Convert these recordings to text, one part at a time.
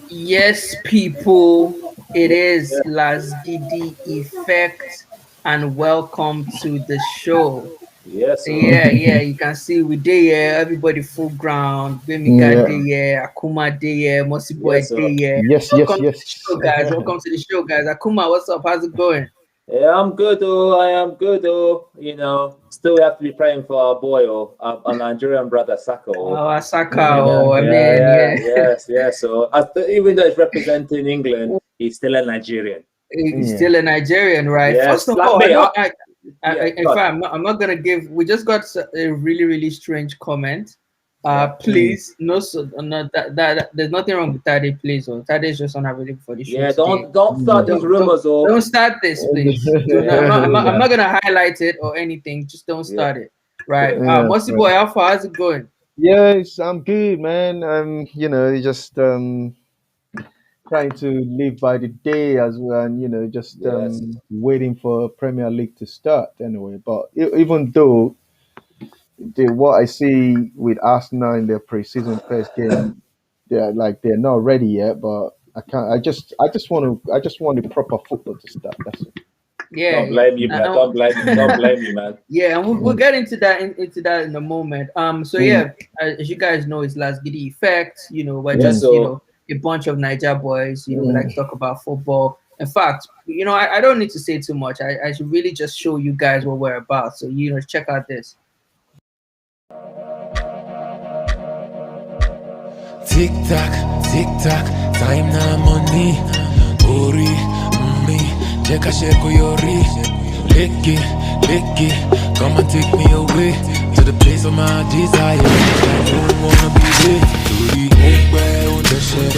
Yes, people, it is Lasgidi Effect, and welcome to the show. Yes, sir. Yeah, you can see we day here, everybody full ground. Gbemiga Yeah. day here, Akuma day here, Yes, Mossyboy day sir. here. Yes, yes, Welcome to the yes. show, guys. Welcome to the show, guys. Akuma, what's up? How's it going? Yeah, I'm good, oh. I am good, oh. Still we have to be praying for our boy, oh, our Nigerian brother, Saka, oh. Oh, Asaka, Yeah, oh, I yeah, mean, yeah, yeah. yes, yes. So even though he's representing England, he's still a Nigerian. He's Yeah. still a Nigerian, right? First Yes, of like all, I me. don't. Yeah, In God. fact, I'm not gonna give. We just got a really, really strange comment. Yeah. Please, no, so no, there's nothing wrong with Tade. Please, or Tade is just unavailable for the show Yeah, today. don't start these Don't, don't, rumors, oh. don't start this, please. Do not. I'm not gonna highlight it or anything. Just don't Yeah, start it, right? yeah. Yeah, Mossy right. boy, how far? How's it going? Yes, I'm good, man. Just trying to live by the day as well, and just Yes. waiting for Premier League to start anyway. But even though what I see with Arsenal in their pre-season first game, they're not ready yet. But I can't. I just want the proper football to start. That's it. Yeah, Don't yeah. blame you, man. Don't blame you. Don't blame you, man. Yeah, and we'll Mm, get into that into that in a moment. So mm, yeah, as you guys know, it's Last Giddy Effect. We're Yes, mm, just so a bunch of Niger boys. We like to mm. talk about football. In fact, I don't need to say too much. I should really just show you guys what we're about. So check out this. Tick tock, time na money. Ori, me, check a shake yori. Lick it, come and take me away to the place of my desire. I don't wanna be there. Tori,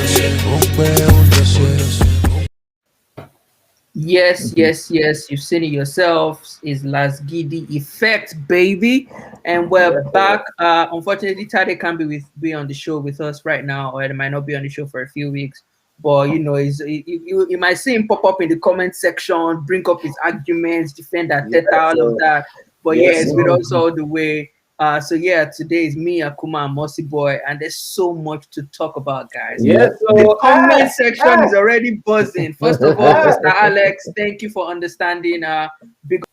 on the shit. Yes, Okay. yes, yes. You've seen it yourselves. Is Lasgidi Effect, baby, and we're yes, back. Unfortunately, Tade can't be on the show with us right now, or it might not be on the show for a few weeks. But you might see him pop up in the comment section, bring up his arguments, defend yes, Arteta, all of so that. But yeah, yes, it's with so us all the way. So yeah, today is me, Akuma, and Mossyboy, and there's so much to talk about, guys. yes, Yeah. The so comment section is already buzzing. First of all, ah, Mr. Alex, thank you for understanding. Big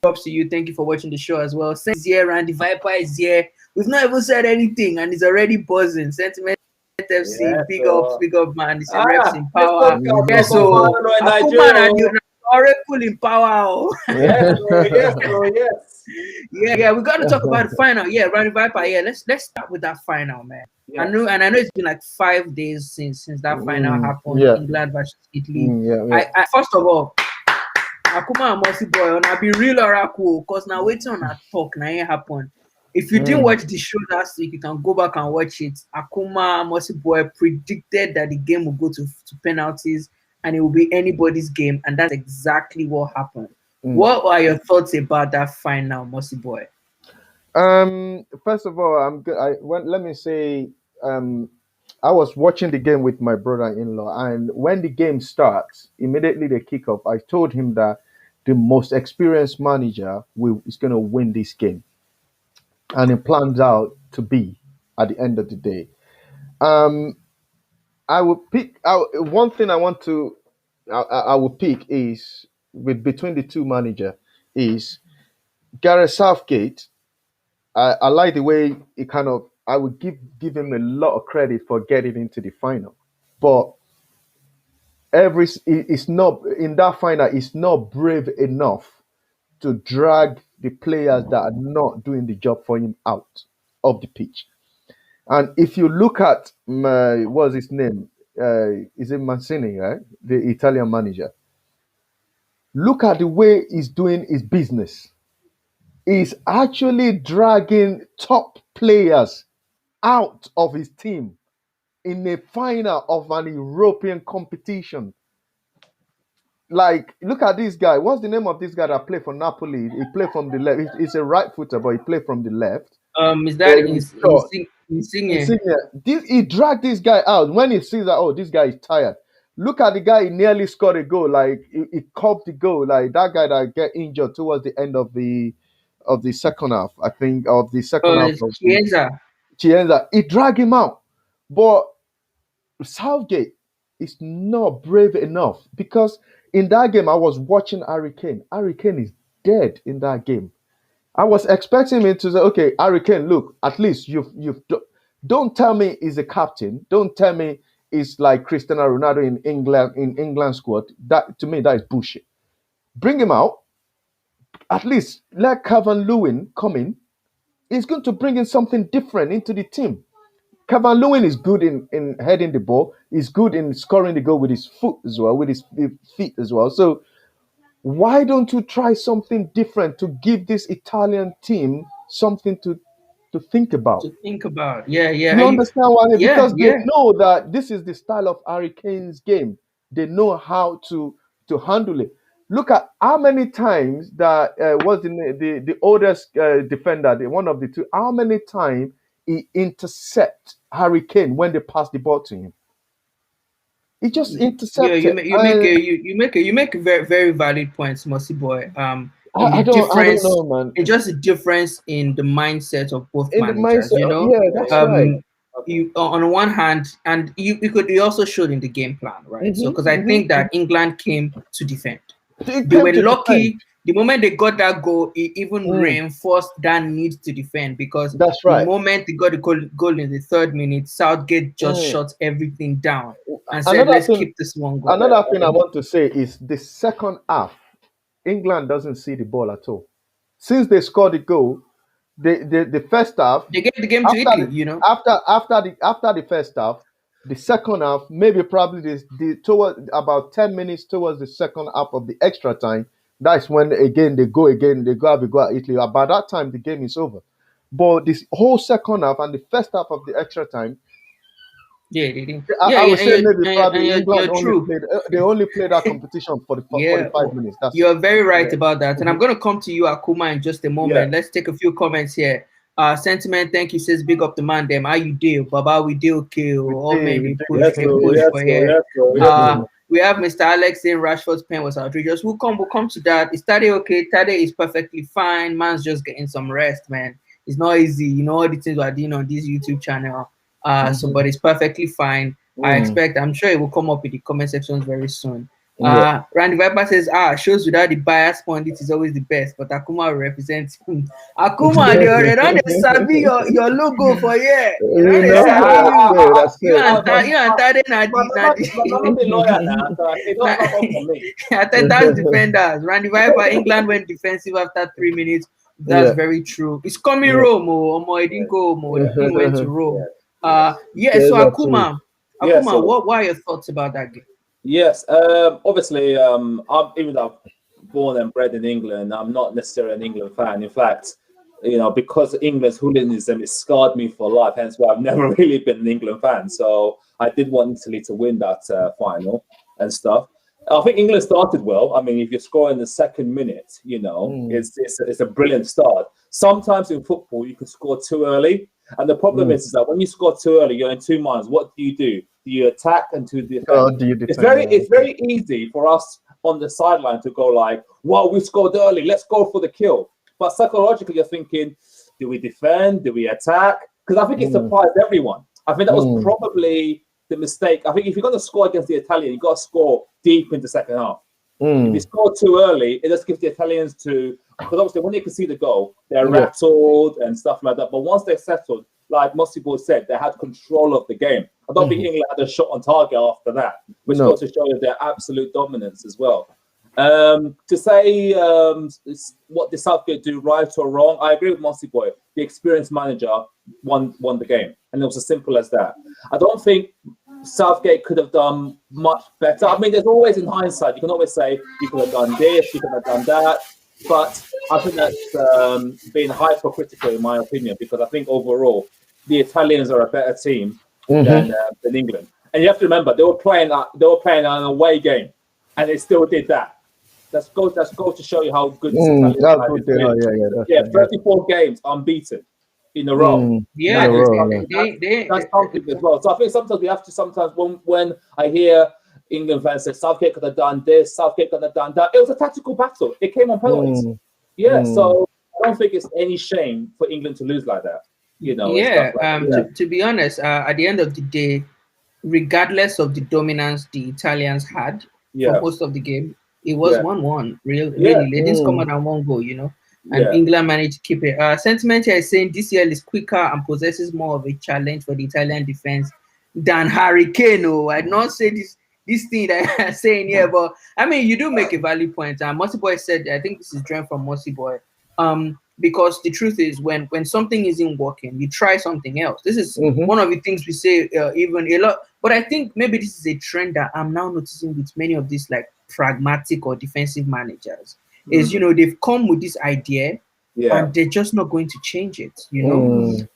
ups to you. Thank you for watching the show as well. Saints here and the Viper is here. We've not even said anything and it's already buzzing. Sentiment FC, yes, so big up, man. It's a reps in this power. podcast Yeah, no come so on in Akuma Nigeria. and you oracle in power. Oh. Yes, so yes, so yes. Yeah, we got to talk about the final. Yeah, Randy Viper. Yeah, let's start with that final, man. Yeah. I know it's been like 5 days since that final happened, Yeah. England versus Italy. Yeah. Yeah. I first of all, Akuma and Mossy Boy, and I be real oracle, cause now waiting on that talk, now it happened. If you didn't Mm, watch the show last week, you can go back and watch it. Akuma Mossy Boy predicted that the game will go to penalties and it will be anybody's game, and that's exactly what happened. mm. What are your thoughts about that final, Mossy Boy? First of all, I'm good. Let me say, um, I was watching the game with my brother-in-law, and when the game starts, immediately the kickoff, I told him that the most experienced manager is going to win this game, and it plans out to be at the end of the day. Um, I will pick. One thing I want to, I will pick is with between the two manager is Gareth Southgate. I like the way he kind of. I would give him a lot of credit for getting into the final, but it's not in that final. It's not brave enough to drag the players that are not doing the job for him out of the pitch. And if you look at what's his name? Is it Mancini, right? The Italian manager. Look at the way he's doing his business. He's actually dragging top players out of his team in a final of an European competition. Like, look at this guy. What's the name of this guy that played for Napoli? He played from the left. He's a right footer, but he played from the left. Is that Very short. Insigne? Insigne. He dragged this guy out when he sees that, oh, this guy is tired. Look at the guy, he nearly scored a goal. Like, he caught the goal. Like, that guy that get injured towards the end of the second half, I think, of the second half It's of the Chiesa. Chiesa. He dragged him out. But Southgate is not brave enough because in that game I was watching Harry Kane. Harry Kane is dead in that game. I was expecting him to say, "Okay, Harry Kane, look, at least don't tell me he's a captain. Don't tell me he's like Cristiano Ronaldo in England squad. That to me that is bullshit. Bring him out. At least let Kevin Lewin come in. He's going to bring in something different into the team. Kevin Lewin is good in heading the ball. He's good in scoring the goal with his foot as well, with his feet as well. So why don't you try something different to give this Italian team something to think about? To think about, yeah. You understand what I mean? Yeah, Because they yeah. know that this is the style of Harry Kane's game. They know how to handle it. Look at how many times that was the oldest defender, one of the two. How many times he intercept Harry Kane when they pass the ball to him? He just Yeah, intercepted. you make very very valid points, Mossyboy. In I the don't difference, know, man. it's just a difference in the mindset of both In the managers. mindset, You know, yeah, that's right. you on one hand, and you also showed in the game plan, right? So because I think that England came to defend. They They came were to lucky. defend. The moment they got that goal, it even Mm, reinforced that need to defend because that's the right. moment they got the goal in the 3rd minute, Southgate just Mm. shut everything down and said, Another "Let's thing, keep this one going." another thing I want to say is the second half, England doesn't see the ball at all. Since they scored the goal, the first half, They gave the game to after Italy, the you know. after the first half, the second half, maybe probably the toward about 10 minutes towards the second half of the extra time, that's when again they go have a go at Italy. By that time the game is over. But this whole second half and the first half of the extra time, Yeah, they didn't. I would say maybe probably England You're only true. played they only played that competition for the Yeah, 45 minutes. That's it. you're very right Yeah. about that. And I'm going to come to you, Akuma, in just a moment. Yeah. Let's take a few comments here. Sentiment, thank you, says big up the man, them. How you do? Baba, we do okay. All men We they did, push, Yes, they bro. push Yes, for bro. here. Yes, bro. Yes, bro. We have Mr. Alex saying Rashford's pen was outrageous. We'll come to that. Is Tade okay? Tade is perfectly fine. Man's just getting some rest, man. It's not easy. You know all the things we're doing on this YouTube channel. But it's perfectly fine. I'm sure it will come up in the comment sections very soon. Yeah. Randy Viper says, shows without the bias pundit is always the best, but Akuma represents him. Akuma, they don't sabi your logo for here. They don't You know, sabi that's you. it. You and Tade My mama be lawyer now, so it don't come up for me. Attendance defenders. Randy Viper, England went defensive after 3 minutes. That's Yeah. very true. It's coming Yeah. Rome, it didn't go, the team went to Rome. So There's Akuma, Yeah, so- what are your thoughts about that game? Yes, obviously, even though I'm born and bred in England, I'm not necessarily an England fan. In fact, because England's hooliganism, it scarred me for life. Hence why I've never really been an England fan. So I did want Italy to win that final and stuff. I think England started well. I mean, if you score in the 2nd minute, it's a brilliant start. Sometimes in football, you can score too early. And the problem is that when you score too early, you're in two minds. What do? Do you attack and to defend? It's very easy for us on the sideline to go like, "Wow, we scored early. Let's go for the kill." But psychologically, you're thinking, "Do we defend? Do we attack?" Because I think it surprised everyone. I think that was probably the mistake. I think if you're going to score against the Italian, you've got to score deep in the second half. If you score too early, it just gives the Italians because obviously when they can see the goal, they're rattled and stuff like that. But once they're settled, like Mossyboy said, they had control of the game. I don't think England had a shot on target after that, which goes to show you their absolute dominance as well. To say what did Southgate do right or wrong, I agree with Mossyboy. The experienced manager won the game, and it was as simple as that. I don't think Southgate could have done much better. I mean, there's always in hindsight, you can always say you could have done this, you could have done that. But I think that's being hypercritical in my opinion, because I think overall the Italians are a better team than England. And you have to remember they were playing an away game, and they still did that. That's goes to show you how good this Italian side is. 34 games unbeaten in a row. That's something as well. So I think sometimes we have to when I hear England fans say Southgate could have done this, Southgate could have done that. It was a tactical battle. It came on penalties. So I don't think it's any shame for England to lose like that. To be honest, at the end of the day, regardless of the dominance the Italians had for Yeah, most of the game, it was yeah, 1-1. yeah, Really, they didn't come out and one goal, and yeah. England managed to keep it. Sentiment here is saying DCL is quicker and possesses more of a challenge for the Italian defense than Harry Kane. Oh, I'd not say this thing that I'm saying here, but I mean, you do make a valid point. And Mossyboy said, I think this is drawn from Mossyboy. Because the truth is, when something isn't working, you try something else. This is one of the things we say even a lot. But I think maybe this is a trend that I'm now noticing with many of these like pragmatic or defensive managers. Is they've come with this idea and they're just not going to change it. And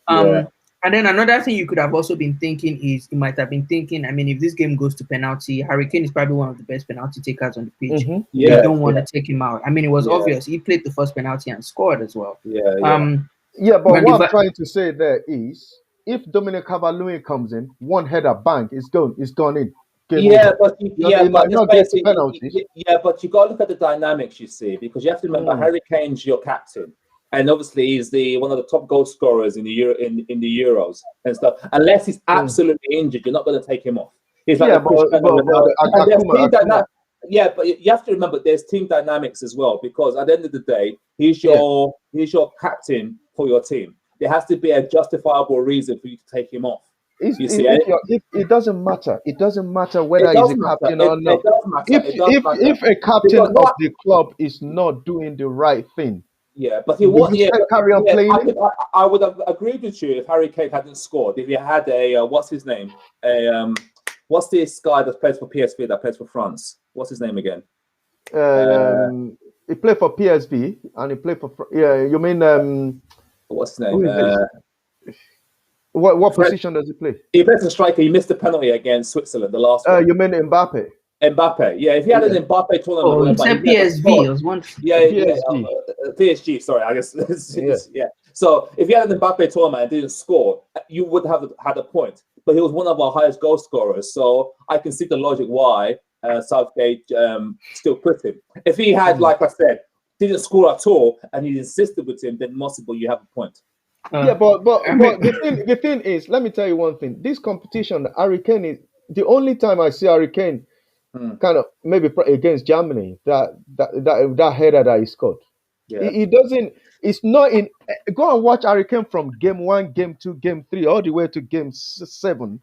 then another thing you could have also been thinking is you might have been thinking, I mean, if this game goes to penalty, Harry Kane is probably one of the best penalty takers on the pitch. You don't want to take him out. I mean, it was obvious. He played the first penalty and scored as well. But what I'm trying to say there is, if Dominic Calvert-Lewin comes in, one header, bang, it's gone in. But it might not get to penalties. But you got to look at the dynamics, you see, because you have to remember Harry Kane's your captain. And obviously, he's one of the top goal scorers in the Euros and stuff. Unless he's absolutely injured, you're not going to take him off. He's like Akuma. Yeah, but you have to remember there's team dynamics as well, because at the end of the day, he's your captain for your team. There has to be a justifiable reason for you to take him off. It doesn't matter. It doesn't matter whether he's a captain or not. If a captain of the club is not doing the right thing, but he won't carry on playing. I would have agreed with you if Harry Kane hadn't scored. If he had what's his name? What's this guy that plays for PSV that plays for France? What's his name again? He played for PSV and he played for you mean what's his name? What position does he play? He plays a striker. He missed the penalty against Switzerland, the last one. You mean Mbappe? Mbappe, yeah. If he had an Mbappe tournament, PSV. PSG. Sorry, I guess. So if he had an Mbappe tournament and didn't score, you would have had a point. But he was one of our highest goal scorers, so I can see the logic why Southgate still put him. If he had, like I said, didn't score at all and he insisted with him, then Mossyboy, you have a point. But the thing is, let me tell you one thing. This competition, Harry Kane is the only time I see Harry Kane kind of maybe against Germany that header that he scored. He doesn't. It's not in. Go and watch Harry Kane from game 1, game 2, game 3, all the way to game 7.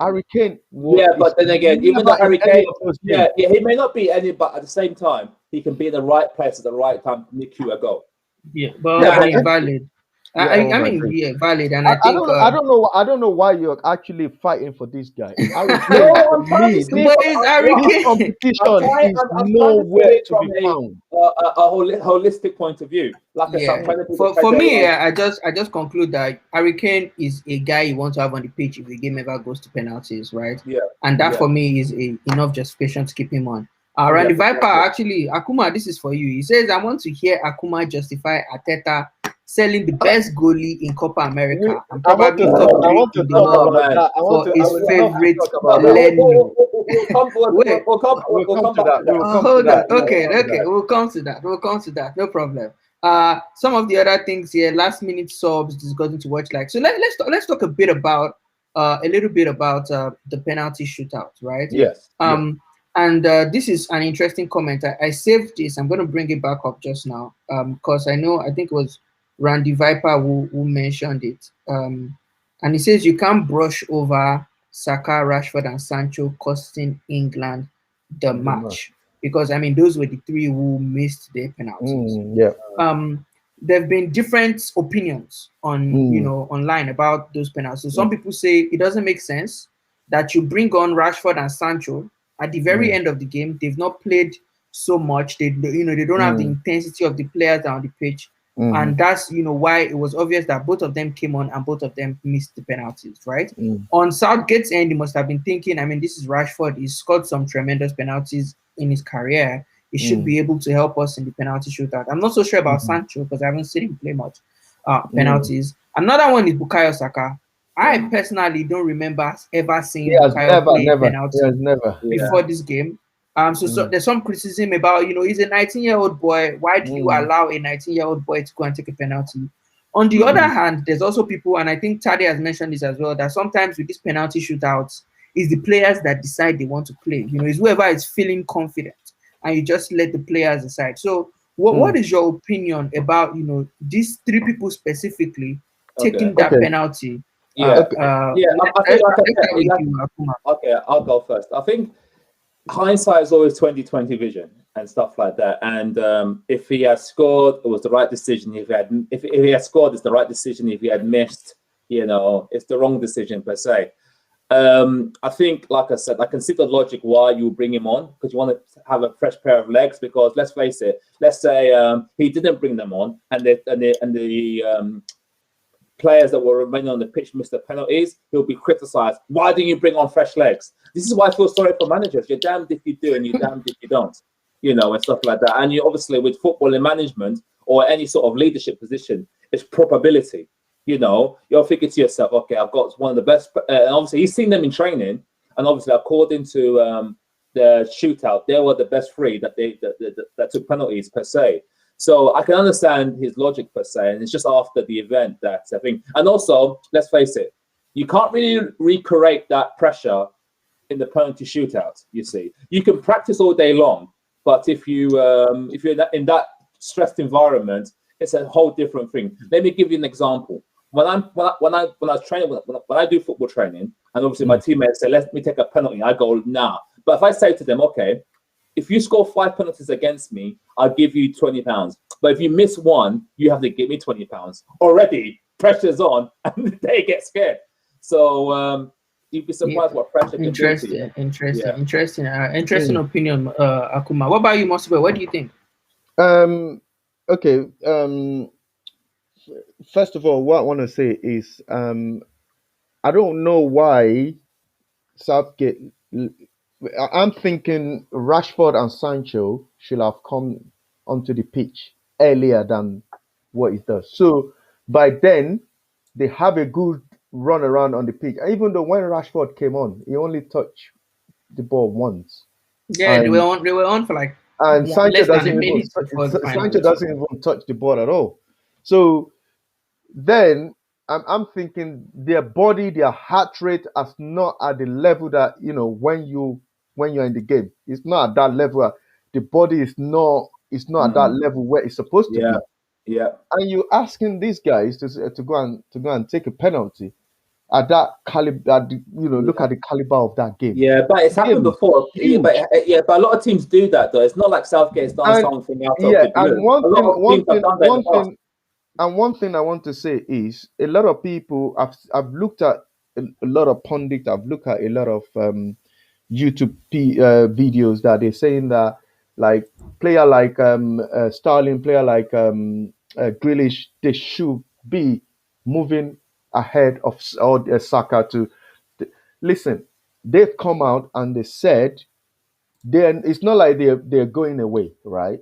Harry Kane. But then again, even though Harry Kane, he may not be any, but at the same time, he can be in the right place at the right time to nick you a goal. Valid. Valid, and I think I don't know why you're actually fighting for this guy. Harry Kane is nowhere to be found. A holistic point of view. For me, I just conclude that Harry Kane is a guy you want to have on the pitch if the game ever goes to penalties, right? And that for me is enough justification to keep him on. Randy Viper, actually, Akuma, this is for you. He says, I want to hear Akuma justify Arteta selling the best goalie in Copa America and probably top 3 in the world for his favorite Leno. We'll come to that. Hold on. Okay. We'll come to that. No problem. Some of the other things here, last minute subs, discussing to watch like. So let's talk a bit about a little bit about the penalty shootout, right? Yes. And this is an interesting comment. I saved this. I'm going to bring it back up just now because I think it was Randy Viper who mentioned it. And he says you can't brush over Saka, Rashford, and Sancho costing England the match because I mean those were the 3 who missed their penalties. There have been different opinions on online about those penalties. So some people say it doesn't make sense that you bring on Rashford and Sancho at the very end of the game. They've not played so much. They don't have the intensity of the players that are on the pitch. And that's why it was obvious that both of them came on and both of them missed the penalties, right? On Southgate's end, he must have been thinking, I mean, this is Rashford. He's scored some tremendous penalties in his career. He should be able to help us in the penalty shootout. I'm not so sure about Sancho because I haven't seen him play much penalties. Another one is Bukayo Saka. I personally don't remember ever seeing Bukayo play penalty before this game. So there's some criticism about, he's a 19-year-old boy. Why do you allow a 19-year-old boy to go and take a penalty? On the other hand, there's also people, and I think Tade has mentioned this as well, that sometimes with these penalty shootouts, It's the players that decide they want to play. It's whoever is feeling confident, and you just let the players decide. So, what is your opinion about these three people specifically taking that penalty? Yeah, yeah. I think, like I said, Akuma. okay, I'll go first. I think hindsight is always 20/20 vision and stuff like that. And if he had scored, it was the right decision. If he had scored, it's the right decision. If he had missed, it's the wrong decision per se. I think, like I said, I can see the logic why you bring him on, because you want to have a fresh pair of legs. Because let's face it, let's say he didn't bring them on, and the players that were remaining on the pitch missed the penalties, he'll be criticised. Why didn't you bring on fresh legs? This is why I feel sorry for managers. You're damned if you do, and you're damned if you don't, and stuff like that. And you obviously, with football and management or any sort of leadership position, it's probability. You're thinking to yourself, okay, I've got one of the best, and obviously he's seen them in training, and obviously according to the shootout, they were the best three that took penalties per se. So I can understand his logic per se, and it's just after the event that I think. And also, let's face it, you can't really recreate that pressure in the penalty shootout. You see, you can practice all day long, but if you're in that stressed environment, it's a whole different thing. Let me give you an example. When I was training, when I do football training, and obviously my teammates say, "Let me take a penalty," I go, "Nah." But if I say to them, "Okay, if you score 5 penalties against me, I'll give you £20. But if you miss one, you have to give me £20." Already, pressure's on, and they get scared. So you'd be surprised what pressure can do to you. Interesting opinion, Akuma. What about you, Mossyboy? What do you think? Okay. First of all, what I want to say is I don't know why Southgate. I'm thinking Rashford and Sancho should have come onto the pitch earlier than what it does. So by then, they have a good run around on the pitch. Even though when Rashford came on, he only touched the ball once. Yeah, they were on for like Sancho doesn't even touch the ball at all. So then I'm thinking their body, their heart rate is not at the level that when you're in the game. It's not at that level. The body is not at that level where it's supposed to be. Yeah. And you're asking these guys to go and take a penalty at that caliber. Look at the caliber of that game. Yeah, but it's happened before. But a lot of teams do that though. It's not like Southgate's done something out of the blue. And one thing I want to say is a lot of people. I've looked at a lot of pundits. I've looked at a lot of YouTube videos that they're saying that like player like Sterling, player like Grealish, they should be moving ahead of Saka to listen. They've come out and they said it's not like they're going away, right?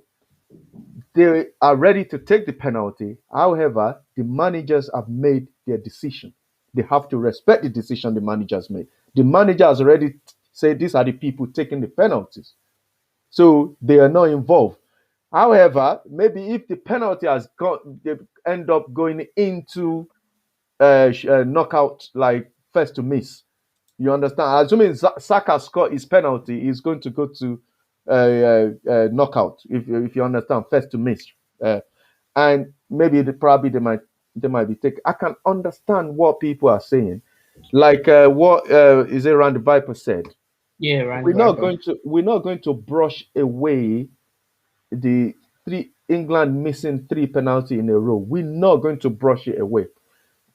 They are ready to take the penalty. However, the managers have made their decision. They have to respect the decision the managers made. The manager has already said these are the people taking the penalties. So they are not involved. However, maybe if the penalty has gone, they end up going into knockout, like first to miss. You understand? Assuming Saka scored his penalty, he's going to go to knockout. If you understand, first to miss, and maybe they might be taken. I can understand what people are saying, like what is it Randy Viper said. Yeah, right. We're not going to brush away the England missing 3 penalties in a row. We're not going to brush it away.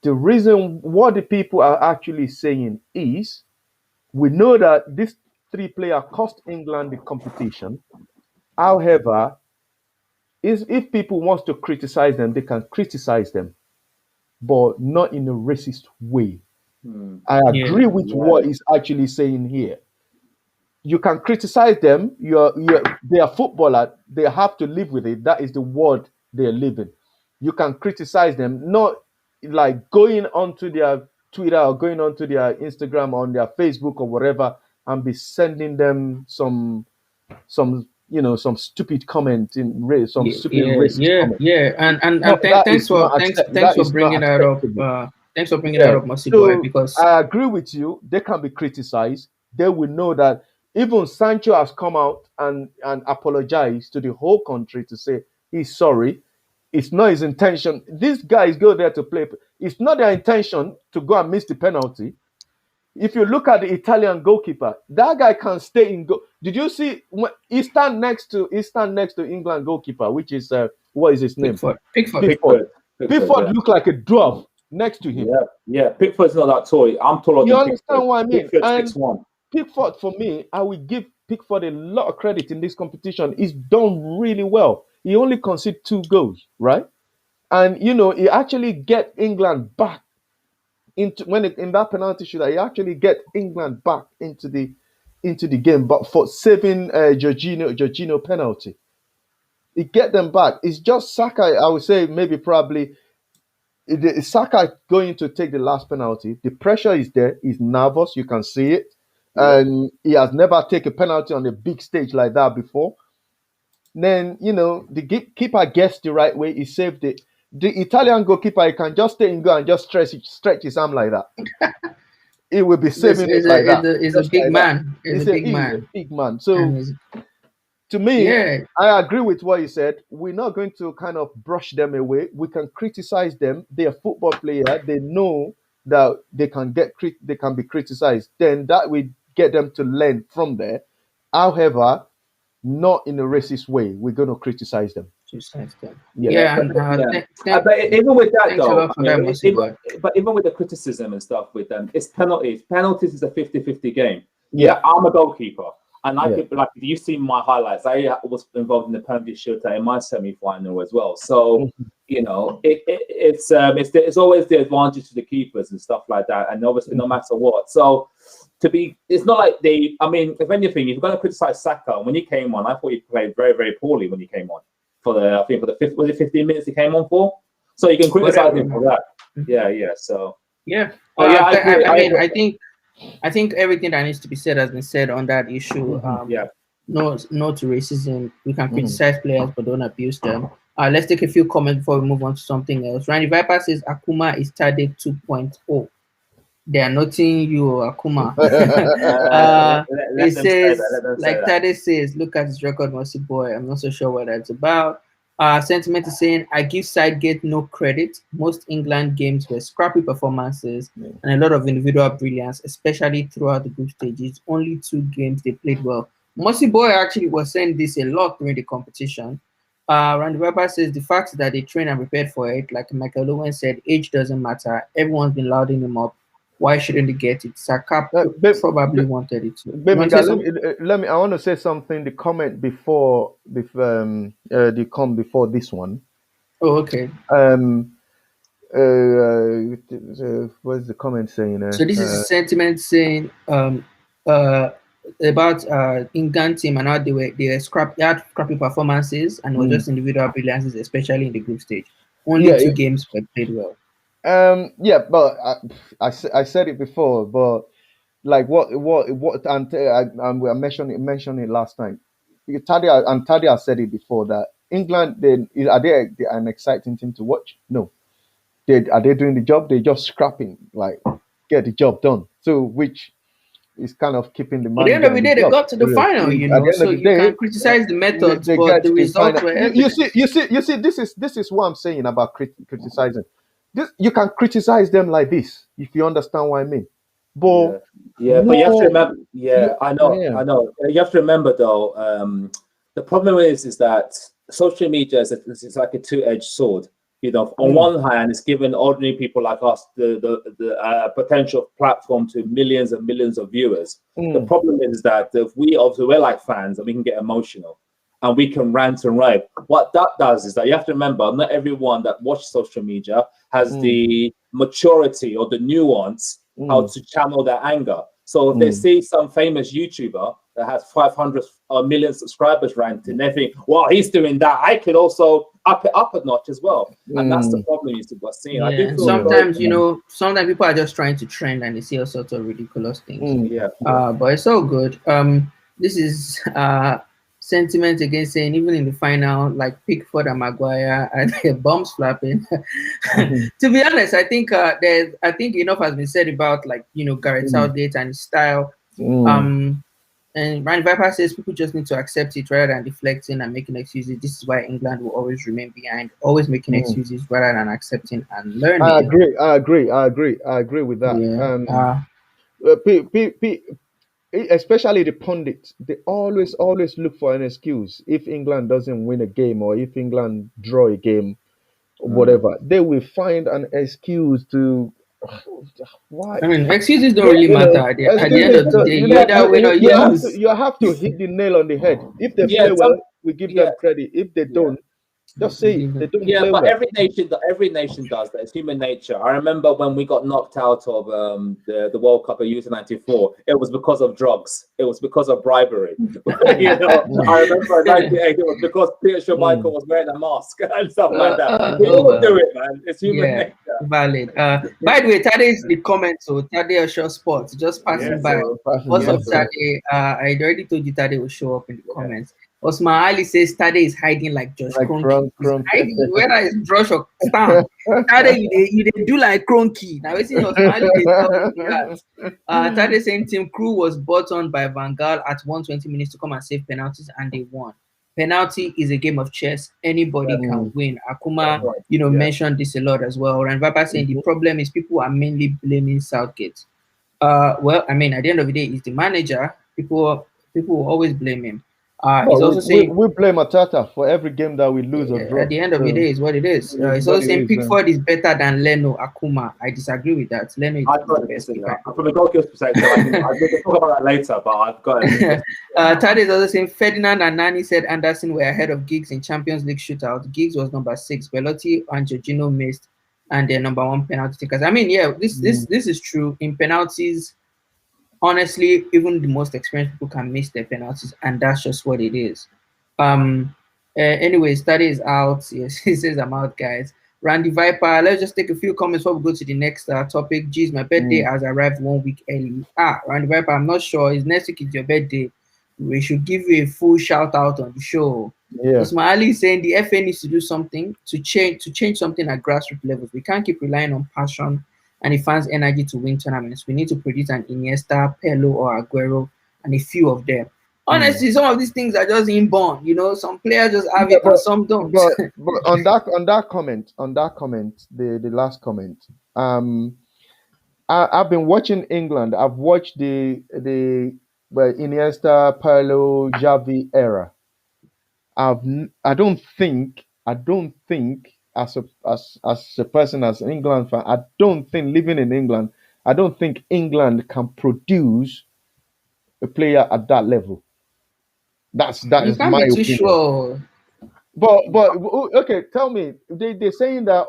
The reason what the people are actually saying is we know that this 3 players cost England the competition. However, if people want to criticize them, they can criticize them, but not in a racist way. I agree with what he's actually saying here. You can criticize them. They are footballer. They have to live with it. That is the world they're living. You can criticize them, not like going onto their Twitter or going onto their Instagram or on their Facebook or whatever and be sending them some stupid comment in stupid racist comment. And thanks for bringing that up. Thanks for bringing that up, Mossyboy, So because I agree with you. They can be criticized. They will know that even Sancho has come out and apologized to the whole country to say he's sorry. It's not his intention. These guys go there to play. It's not their intention to go and miss the penalty. If you look at the Italian goalkeeper, that guy can stay in goal. Did you see he stand next to England goalkeeper, which is what is his name? Pickford. Pickford looked like a dwarf next to him. Yeah. Pickford's not that tall. I'm taller You than understand Pickford. what I mean? Pickford's And 6'1". Pickford, for me, I will give Pickford a lot of credit in this competition. He's done really well. He only conceded 2 goals, right? And he actually get England back into in that penalty shootout. He actually get England back into the game, but for saving Jorginho penalty, he get them back. It's just Saka. I would say maybe probably Saka going to take the last penalty. The pressure is there. He's nervous. You can see it. And he has never taken a penalty on a big stage like that before. Then, the keeper guessed the right way. He saved it. The Italian goalkeeper, he can just stay in goal and just stretch his arm like that. He will be saving it like that. He's a big man. He's a big man. So, to me, I agree with what you said. We're not going to kind of brush them away. We can criticize them. They're a football player. They know that they can be criticized. Then that will get them to learn from there. However, not in a racist way. We're going to criticize them. But even with that, though, but even with the criticism and stuff with them, it's penalties. Penalties is a 50-50 game. Yeah, I'm a goalkeeper. And I could, like, if you see my highlights, I was involved in the penalty shootout in my semi-final as well. So, it's always the advantage to the keepers and stuff like that. And obviously, no matter what. So, it's not like if anything, if you're going to criticize Saka, when he came on, I thought he played very, very poorly when he came on. For the 15 minutes he came on for. So you can criticize him for that. Yeah. So. Yeah. I think everything that needs to be said has been said on that issue. No to racism. We can criticize players, but don't abuse them. Let's take a few comments before we move on to something else. Randy Viper says Akuma is Tade 2.0. They are noting you, Akuma. He says, like Tade says, look at his record, Mossyboy. I'm not so sure what that's about. Sentiment is saying, I give Sidegate no credit. Most England games were scrappy performances and a lot of individual brilliance, especially throughout the group stages. Only 2 games they played well. Mossyboy actually was saying this a lot during the competition. Randy Weber says the fact that they trained and prepared for it, like Michael Owen said, age doesn't matter. Everyone's been louding him up. Why shouldn't they get it? Saka probably wanted it too. Let me. I want to say something. The comment before this one. Oh, okay. What's the comment saying? So this is a sentiment saying about England team and how they had scrappy performances and were just individual brilliances, especially in the group stage. Only 2 games were played well. But I said it before, but like what and I mentioned it last time. Tade has said it before that England are they an exciting team to watch? No. Are they doing the job? They're just scrapping, like get the job done. So which is kind of keeping the money. At the end of the day, they got to the final, so you can criticize the methods, but the results were evident. You see, this is what I'm saying about criticizing. You can criticize them like this if you understand what I mean. But but you have to remember. I know. You have to remember though. The problem is that social media is like a two-edged sword. On one hand, it's given ordinary people like us the potential platform to millions and millions of viewers. The problem is that if we're like fans and we can get emotional and we can rant and rave. What that does is that you have to remember, not everyone that watches social media has the maturity or the nuance how to channel their anger. So if they see some famous YouTuber that has 500 million subscribers ranting, they think, well, he's doing that. I could also up it up a notch as well. And that's the problem you see. Sometimes, sometimes people are just trying to trend and they see all sorts of ridiculous things. But it's all good. This is sentiment against saying even in the final, like Pickford and Maguire and their bums flapping. Mhm. To be honest, I think I think enough has been said about like Gareth Mm. Southgate and his style. Mm. Um, and Ryan Viper says people just need to accept it rather than deflecting and making excuses. This is why England will always remain behind, always making Mm. excuses rather than accepting and I learning. agree. I agree. I agree. I agree with that. Yeah. Especially the pundits, they always look for an excuse. If England doesn't win a game or if England draw a game, whatever, they will find an excuse to why. I mean, excuses don't Yeah, really You matter know, at the end excuses. of the day. You yeah, either win or you lose. You have to hit the nail on the head. If they yeah, play some, well, we give yeah, them credit. If they yeah. don't, just say it. They don't Yeah, play but well. every nation does that. It's human nature. I remember when we got knocked out of the World Cup of '94. It was because of drugs. It was because of bribery. Mm. I remember in '98. It was because Peter Schmeichel Mm. was wearing a mask and stuff like that. We Oh all well. do it, man. It's human Yeah, nature. valid. By the way, Tade is in the comments. So Tade Osho Sports, just passing Yes, by. sir. Passing What's by. up, Yes, sir. Tade? I already told you Tade will show up in the Yeah. comments. Osman Ali says Tade is hiding like Josh Like Kroenke. He's crunk. hiding whether it's Josh or Stan. Tade, you dey do like Kroenke. Now, listen, Osman Ali dey talk to me that. Tade saying Team Crew was bought on by Van Gaal at 120 minutes to come and save penalties, and they won. Penalty is a game of chess. Anybody That's, can Mm. win. that's Akuma, right. Yeah. mentioned this a lot as well. And Vapa saying the Mhm. problem is people are mainly blaming Southgate. Well, I mean, at the end of the day, he's the manager. People will always blame him. He's But also saying we blame Atata for every game that we lose or draw. at the end of the So day, is what it is. it is He's what also it saying is. Pickford is better than Leno Akuma. I disagree with that. Leno is I've the got to best consider. keeper. From a goalkeeper's perspective, I can talk about that later, but I've got to. Tade is also saying Ferdinand and Nani said Anderson were ahead of Giggs in Champions League shootout. Giggs was number 6. Belotti and Jorginho missed, and they're number 1 penalty takers. I mean, yeah, this is true. In penalties, honestly, even the most experienced people can miss their penalties, and that's just what it is. Anyways, Tade is out. Yes, he says I'm out, guys. Randy Viper, let's just take a few comments before we go to the next topic. Geez, my birthday has arrived 1 week early. Randy Viper, I'm not sure. Is next week is your birthday? We should give you a full shout out on the show. Yeah. Osman Ali is saying the FA needs to do something to change something at grassroots levels. We can't keep relying on passion and the fans' energy to win tournaments. We need to produce an Iniesta, Pello, or Aguero, and a few of them. Honestly, some of these things are just inborn. Some players just have Yeah, it and some don't. but on that comment, the last comment, I've been watching England. I've watched Iniesta, Pirlo, Xavi era. I don't think as a person, as an England fan, I don't think living in England, I don't think England can produce a player at that level. That You is can't my be too opinion. sure. Okay, tell me, they're saying that,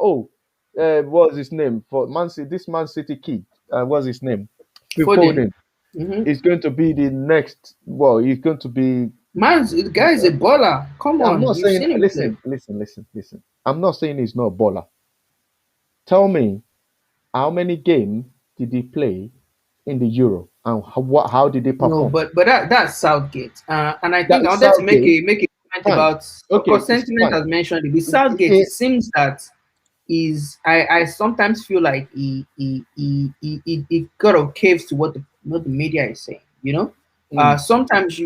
what's his name for Man City? This Man City kid, what's his name? Phil Foden. Foden is going to be the next. Well, he's going to be. Man, the guy is a baller. Come I'm on, not we've saying. seen him play. Listen. I'm not saying he's not a baller. Tell me, how many games did he play in the Euro, and how did they No, perform? but that's Southgate. And I That think I is wanted to make Southgate. a comment Fine. about, of Okay, course, it's sentiment fine. has mentioned it. With Southgate, it seems that I sometimes feel like he kind of caves to what the media is saying. Mm. Sometimes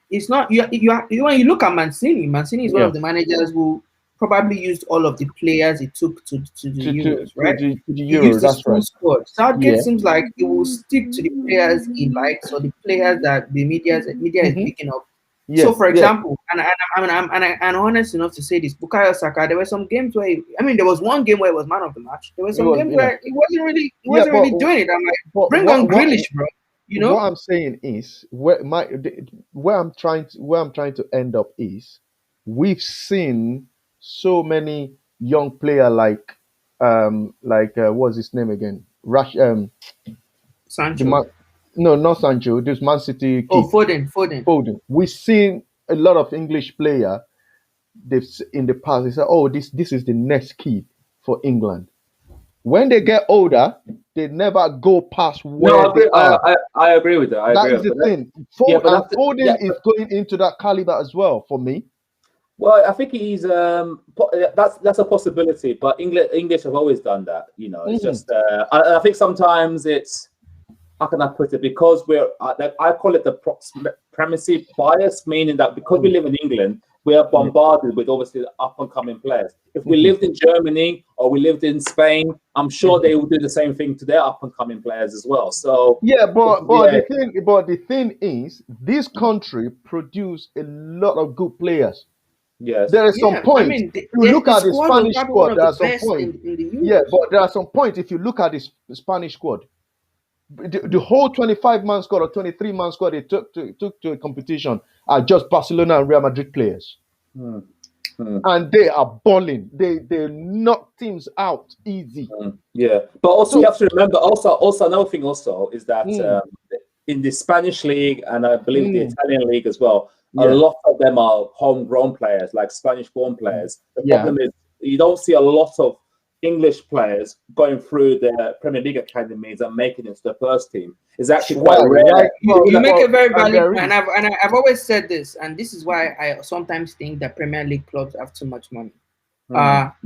it's not when you look at Mancini is one Yeah. of the managers who probably used all of the players he took to the Euros, right? To the He Euro. used his That's full right. squad. Southgate Yeah. seems like he will stick to the players he likes or the players that the media is Hmm. picking up. So, Yes. for Yes. example, I'm honest enough to say this, Bukayo Saka. There were some games where there was one game where he was man of the match. There were It some was. games Yeah. where he Yeah. wasn't really doing it. I'm like, But bring on Grealish, bro. You what know, I'm saying is where I'm trying to end up is we've seen so many young player what's his name again? The Sancho. man, no, not Sancho. This Man City Oh, kid, Foden. Foden. We've seen a lot of English player. In the past they say, oh, this is the next kid for England. When they get older, They never go past No, where they are. I agree with that. I That agree is with the that. thing. Yeah, but Foden is going into that caliber as well for me. Well, I think he's that's a possibility, but English have always done that. You know, it's just I think sometimes it's, how can I put it? Because I call it the supremacy bias, meaning that because we live in England, we are bombarded with obviously the up and coming players. If we lived in Germany or we lived in Spain, I'm sure they would do the same thing to their up and coming players as well. So the thing is, this country produce a lot of good players. yes, There is some Yeah, I point. mean, If you look at the squad was Spanish probably one squad, of there the are some best point. in the Yeah, Euros. but there are some point. If you look at this Spanish squad, the whole 25-man squad or 23-man squad they took to a competition are just Barcelona and Real Madrid players. And they are balling. They knock teams out easy. yeah. But also you have to remember also another thing also is that in the Spanish league and I believe the Italian league as well, a lot of them are homegrown players, like Spanish-born players. The problem is you don't see a lot of English players going through the Premier League academies and making it to the first team. It's actually quite rare. You make a very valid point, and I've always said this, and this is why I sometimes think that Premier League clubs have too much money.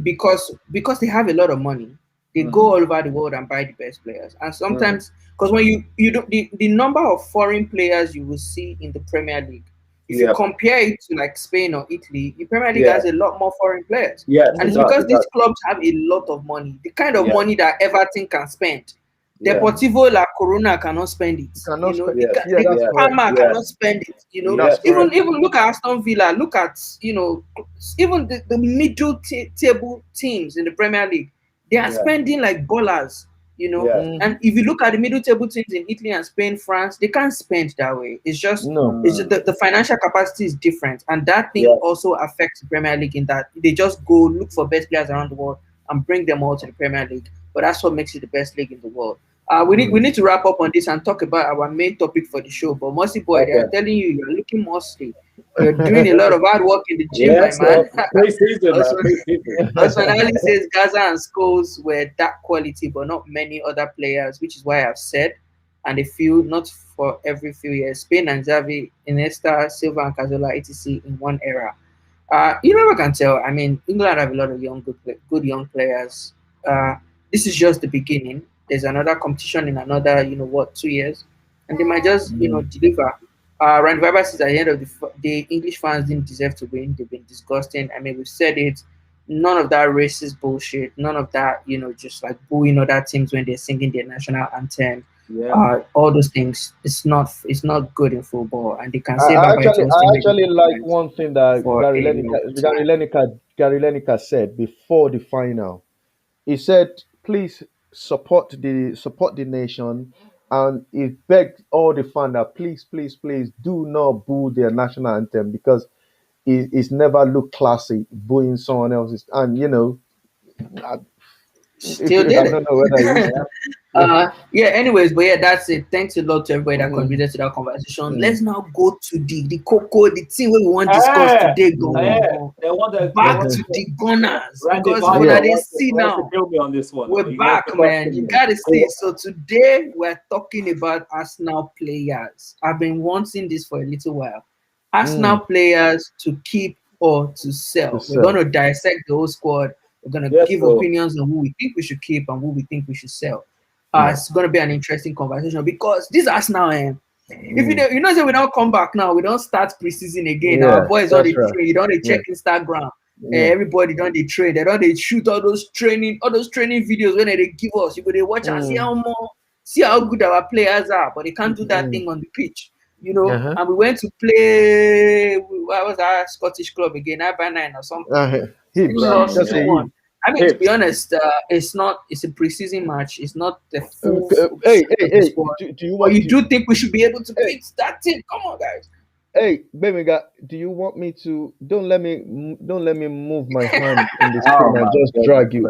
Because they have a lot of money, they go all over the world and buy the best players. And sometimes, because when you do the number of foreign players you will see in the Premier League, if you compare it to like Spain or Italy, the Premier League has a lot more foreign players. And it's because these clubs have a lot of money, the kind of money that Everton can spend. Deportivo La Corona cannot spend it. Parma cannot spend it. You know, even look at Aston Villa. Look at even the middle table teams in the Premier League. They are spending like ballers. And if you look at the middle table teams in Italy and Spain, France, they can't spend that way. It's just the financial capacity is different, and that thing also affects the Premier League in that they just go look for best players around the world and bring them all to the Premier League. But that's what makes it the best league in the world. We need to wrap up on this and talk about our main topic for the show. But Mossyboy, they are telling you you're looking musty. You're doing a lot of hard work in the gym, my man. Personally says Gaza and Scholes were that quality, but not many other players, which is why I've said, and a few, not for every few years. Spain and Xavi, Iniesta, Silva and Cazorla, etc. in one era. You never can tell. I mean, England have a lot of good young players. This is just the beginning. There's another competition in another, 2 years, and they might just, deliver. Randy Weber says at the end of the day, English fans didn't deserve to win. They've been disgusting. I mean, we've said it. None of that racist bullshit. None of that, just like booing other teams when they're singing their national anthem. All those things. It's not good in football, and they can say. I actually like one thing that Gary Lineker said before the final. He said, "Please support the nation." And he begged all the fans that please do not boo their national anthem because it's never looked classy booing someone else's. And still did I don't know whether anyways, but that's it. Thanks a lot to everybody that contributed to that conversation. Let's now go to the cocoa, the thing we want to discuss today. Back to the Gunners, because what they see now, on this one. We're back, man. You gotta see. So today we're talking about Arsenal players. I've been wanting this for a little while. Arsenal players to keep or to sell. We're going to dissect the whole squad. We're going to give opinions on who we think we should keep and who we think we should sell. It's going to be an interesting conversation because this Arsenal, if you know, so we don't come back now, we don't start preseason again. Our boys on the train, you don't check Instagram. Everybody don't they train. They don't they shoot all those training videos when they give us. You go they watch and see how good our players are, but they can't do that thing on the pitch. And we went to play. What was our Scottish club again? Ibernine or something. I mean, to be honest, it's a preseason match. It's not the full. Do you think we should be able to beat that team? Come on, guys. Hey, Gbemiga, do you want me to? Don't let me move my hand in the screen and just drag you.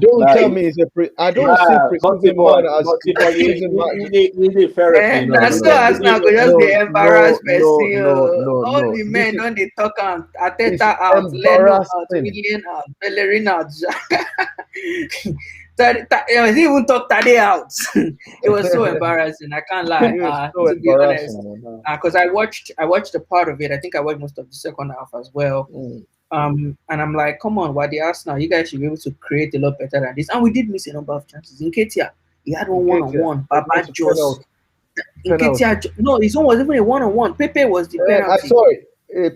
Don't tell me it's a I don't see preseason match as preseason match. You need therapy. That's not going to just be embarrassed. All the men don't they talk on Arteta out, Leno out, Willian out, Bellerin out. He even took Tade out. It was so embarrassing. I can't lie. It was so To be honest, embarrassing, man. because I watched a part of it. I think I watched most of the second half as well. And I'm like, come on, why the Arsenal? You guys should be able to create a lot better than this. And we did miss a number of chances. In Ketia, he had one on-one. Baba just. In Ketia, no, his one was even a one-on-one. Pepe was the penalty. I saw it.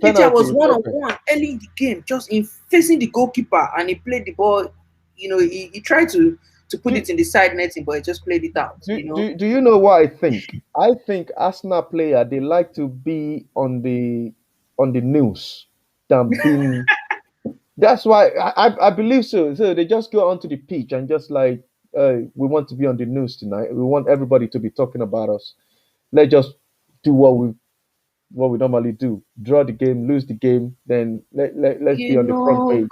Ketia was one-on-one early in the game, just in facing the goalkeeper, and he played the ball. You know, he tried to put it in the side netting, but he just played it out. Do you know what I think? I think Arsenal player, they like to be on the news than being. That's why I believe so. So they just go onto the pitch and just like, we want to be on the news tonight. We want everybody to be talking about us. Let's just do what we normally do. Draw the game, lose the game, then let's be on the front page.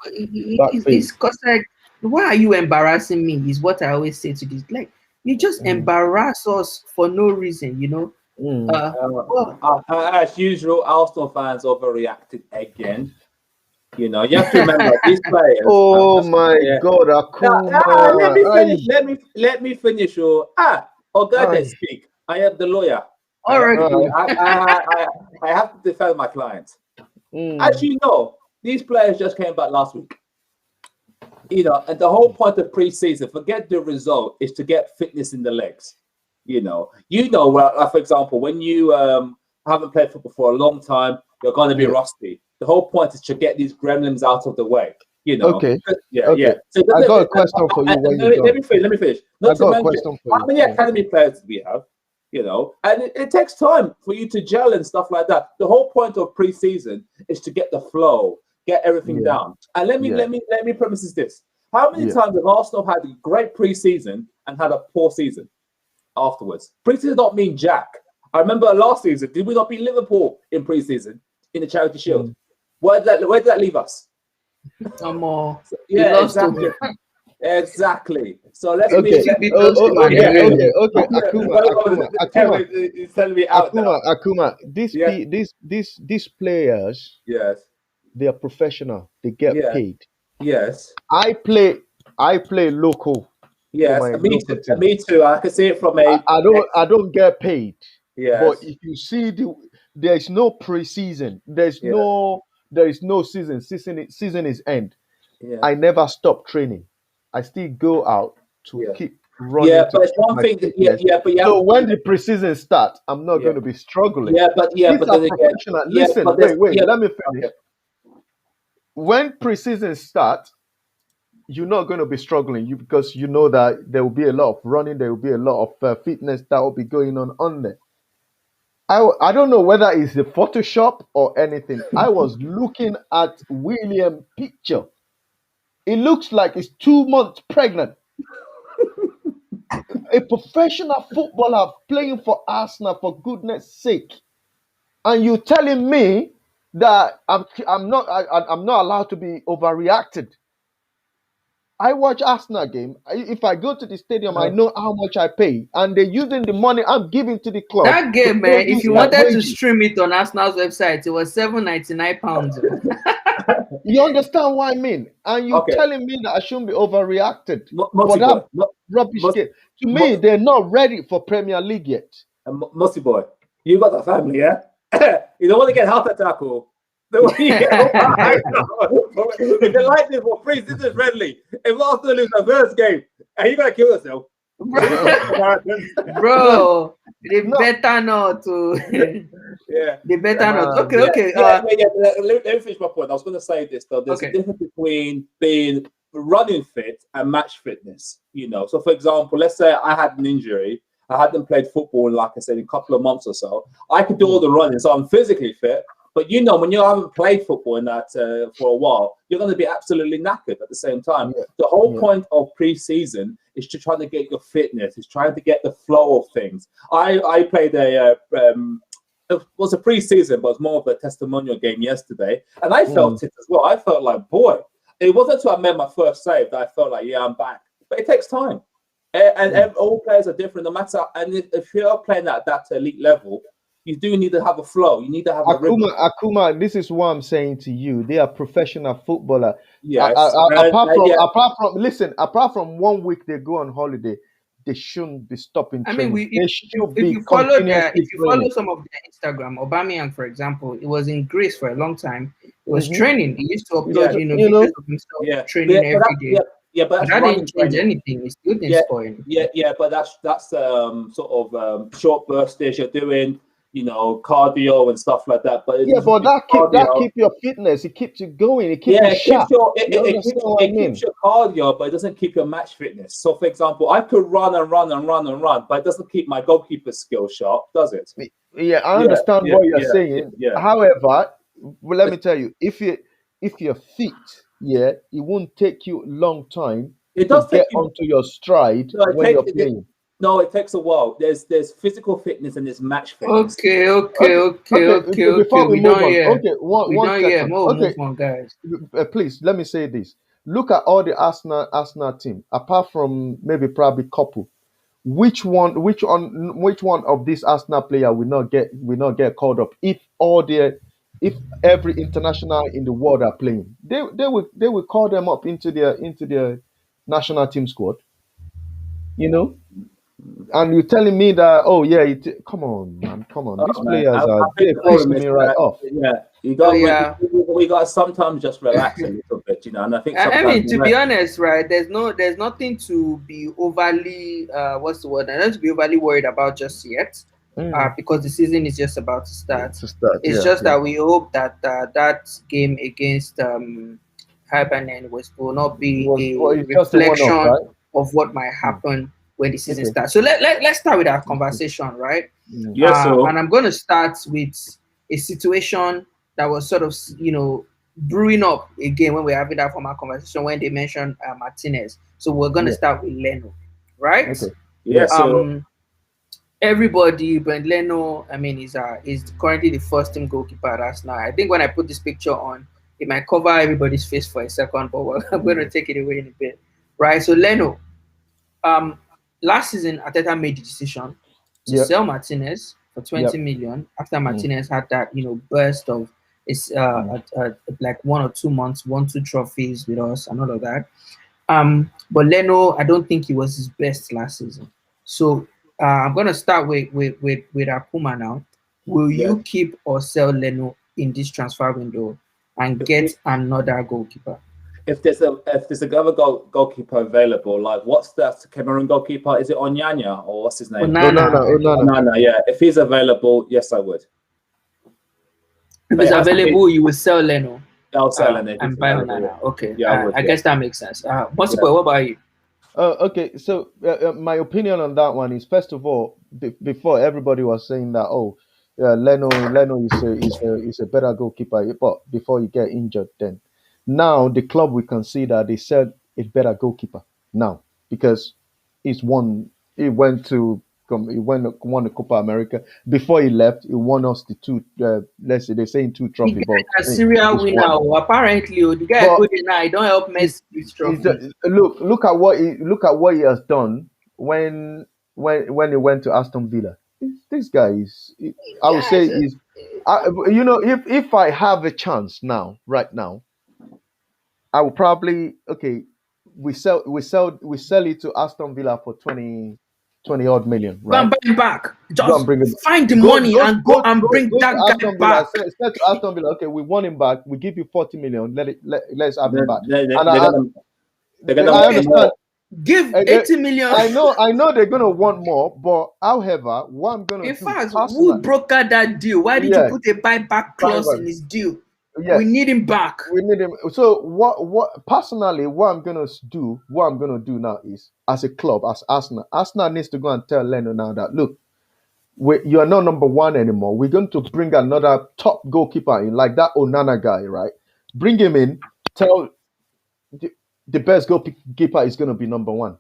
Back page. It's because like, why are you embarrassing me? Is what I always say to this. Like, you just embarrass us for no reason, you know. As usual, Arsenal fans overreacted again. You know, you have to remember these players. Oh my God, Akuma! Let me finish. Let's speak. I am the lawyer. All right. I have to defend my clients. As you know, these players just came back last week. You know, and the whole point of pre-season, forget the result, is to get fitness in the legs. Well, for example, when you haven't played football for a long time, you're going to be rusty. The whole point is to get these gremlins out of the way. You know. Okay. Yeah. So I got a question for you. Let me finish. I got a question for you. How many academy players do we have? You know, and it takes time for you to gel and stuff like that. The whole point of pre-season is to get the flow, get everything down. And let me premise this: how many times have Arsenal had a great pre-season and had a poor season afterwards? Pre-season don't mean jack. I remember last season, did we not beat Liverpool in pre-season in the Charity Shield? Where did that leave us? Exactly. Exactly. So let's Akuma. These players, they are professional. They get paid. Yes. I play local. Yes, me too. I can see it from I don't get paid. Yes. But if you see there is no preseason. There is no season. Season is end. Yeah. I never stop training. I still go out to keep running. Yeah, but it's one thing. So when the preseason starts, I'm not going to be struggling. But then professional. Listen, wait. Let me finish. Okay. When preseason starts, you're not going to be struggling. Because you know that there will be a lot of running. There will be a lot of fitness that will be going on there. I don't know whether it's the Photoshop or anything. I was looking at Willian picture. It looks like he's 2 months pregnant. A professional footballer playing for Arsenal, for goodness sake. And you telling me that I'm not allowed to be overreacted. I watch Arsenal game. If I go to the stadium, I know how much I pay, and they're using the money I'm giving to the club. That game, man. If you wanted to stream it on Arsenal's website, it was £7.99. You understand what I mean? And you're telling me that I shouldn't be overreacted for that rubbish game. To me, they're not ready for Premier League yet. Mossyboy, you got that family, yeah? You don't want to get heart attack or. If you like this for free, this is friendly. If Arsenal lose the first game, and you gotta kill yourself. Bro, they better not to. They better not. Okay. Let me finish my point. I was going to say this though. There's a difference between being running fit and match fitness. You know, so for example, let's say I had an injury. I hadn't played football, like I said, in a couple of months or so. I could do all the running, so I'm physically fit. But you know, when you haven't played football in that for a while, you're going to be absolutely knackered at the same time. Yeah. The whole point of pre-season is to try to get your fitness, is trying to get the flow of things. I played it was a pre-season, but it was more of a testimonial game yesterday, and I felt it as well. I felt like, boy, it wasn't until I made my first save that I felt like, yeah, I'm back. But it takes time, and all players are different. No matter, and if you're playing at that elite level, You do need to have a flow. You need to have a rhythm. Akuma, this is what I'm saying to you. They are professional footballer. Yes. Apart from 1 week they go on holiday, they shouldn't be stopping I mean, training. They should if be you follow continuously follow training. some of their Instagram, Aubameyang, for example, it was in Greece for a long time. It was Mhm. training. He used to upload, You videos know, of himself Yeah. training But every day. but But that's that running didn't change training. anything. It still didn't Yeah, spoil anything. yeah, but that's sort of short bursts you're doing, cardio and stuff like that. But yeah, but that cardio, keep your fitness. It keeps you going. It keeps yeah, you it keeps sharp. your You understand what I it mean? keeps your cardio, but it doesn't keep your match fitness. So, for example, I could run and run and run and run, but it doesn't keep my goalkeeper skill sharp, does it? Yeah, I understand what you're saying. yeah. However, well, let me tell you, if you're fit, yeah, it won't take you a long time It to does take get you. onto your stride No, when you're playing. no, it takes a while. There's physical fitness and there's match fitness. Okay. Before we We move don't on, hear. okay, We one don't hear. second. More Okay, move on, guys. please let me say this. Look at all the Arsenal team, apart from maybe probably couple. Which one of these Arsenal player will not get called up if every international in the world are playing? They will call them up into their national team squad, you know. And you're telling me that, oh yeah, come on, man, come on. These Oh man, players I are think they're the problem pissing is me right that off. you So got yeah, we got to sometimes just relax a little bit, And I think I mean, sometimes to be honest, right? There's nothing to be overly what's the word? Not to be overly worried about just yet, Mm, because the season is just about to start. to start, It's yeah, just yeah. that we hope that that game against Hibernian will not be Well, a it's just a one-off, reflection right? of what might Mm, happen when the season okay. starts. So let's start with our conversation, right? Mm, yes, And so I'm going to start with a situation that was sort of, brewing up again when we're having that formal conversation when they mentioned Martinez. So we're going to yeah. start with Leno, right? Okay. Yeah. yes, so Everybody, but Leno, I mean, is currently the first team goalkeeper at Arsenal. I think when I put this picture on, it might cover everybody's face for a second, but I'm going to take it away in a bit, right? So Leno, um, last season, Arteta made the decision to Yep. sell Martinez for 20 Yep. million after Mm, Martinez had that, burst of mm. like 1 or 2 months, won 2 trophies with us and all of that. But Leno, I don't think he was his best last season. So I'm gonna start with Akuma now. Will yeah. you keep or sell Leno in this transfer window and get another goalkeeper? If there's another goalkeeper available, like what's the Cameroon goalkeeper? Is it Onyanya or what's his name? Onana, Onana, I think. Onana. No, yeah. If he's available, yes, I would. If But it's it has to be available, you will sell Leno I'll sell him if and he's buy available. Onana. Okay, Yeah, I would. I Yeah, guess that makes sense. yeah. Mossyboy, what about you? Okay, so my opinion on that one is, first of all, before everybody was saying that, oh, yeah, Leno is a better goalkeeper, but before you get injured, then now the club will consider they said a better goalkeeper now because he's won. He won the Copa America. Before he left, he won us the two. Let's say they're saying two The trophy, but guy a serial he's winner. won. Apparently, the guy But good now. I don't help it's, Messi with trophies. look at what he has done when he went to Aston Villa. This guy is, I would say, Yes. is, if I have a chance now, right now, I will probably, okay. We sell it to Aston Villa for 20 odd million, Go and right? buy him back. Go and Just bring him. find the Go money go and go go and go bring go to that guy Aston Villa. back. Say to Aston Villa, okay, we want him back. We give you 40 million. Let's have him They're, back. they're, And they're gonna they're gonna I want understand. more. Give Eh, eh, 80 million. I know they're gonna want more, but however, what I'm gonna In do fact, who personally, brokered that deal? Why did you yeah, put a buyback fine, clause fine, in his deal? We yes, need him back. we need him. So what personally, what I'm gonna do now is, as a club, as Arsenal needs to go and tell Leno now that, look, you are not number one anymore. We're going to bring another top goalkeeper in, like that Onana guy, right? Bring him in. Tell the best goalkeeper is going to be number one.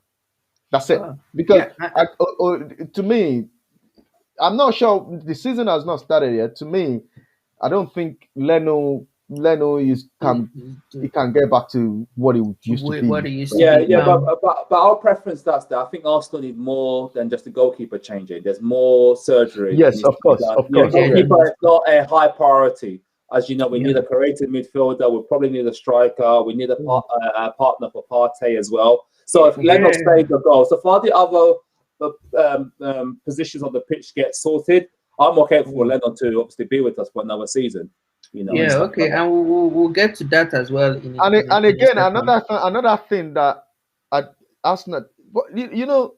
That's it. Because Yeah. to me, I'm not sure, the season has not started yet. To me, I don't think Leno Leno he can get back to what it used to be. What it used to Yeah, be. yeah, but our preference that's that. I think Arsenal need more than just a goalkeeper changing. There's more surgery. Yes, needs of to be course, done. of Yeah, course. goalkeeper is not a high priority. As you know, we Yeah. need a creative midfielder. We probably need a striker. We need a partner for Partey as well. So if Leno stays the goal, so far the other positions on the pitch get sorted, I'm okay for Leno to obviously be with us for another season. You know. Yeah, okay, like and we'll get to that as well. And again, another thing that Arsenal, you know,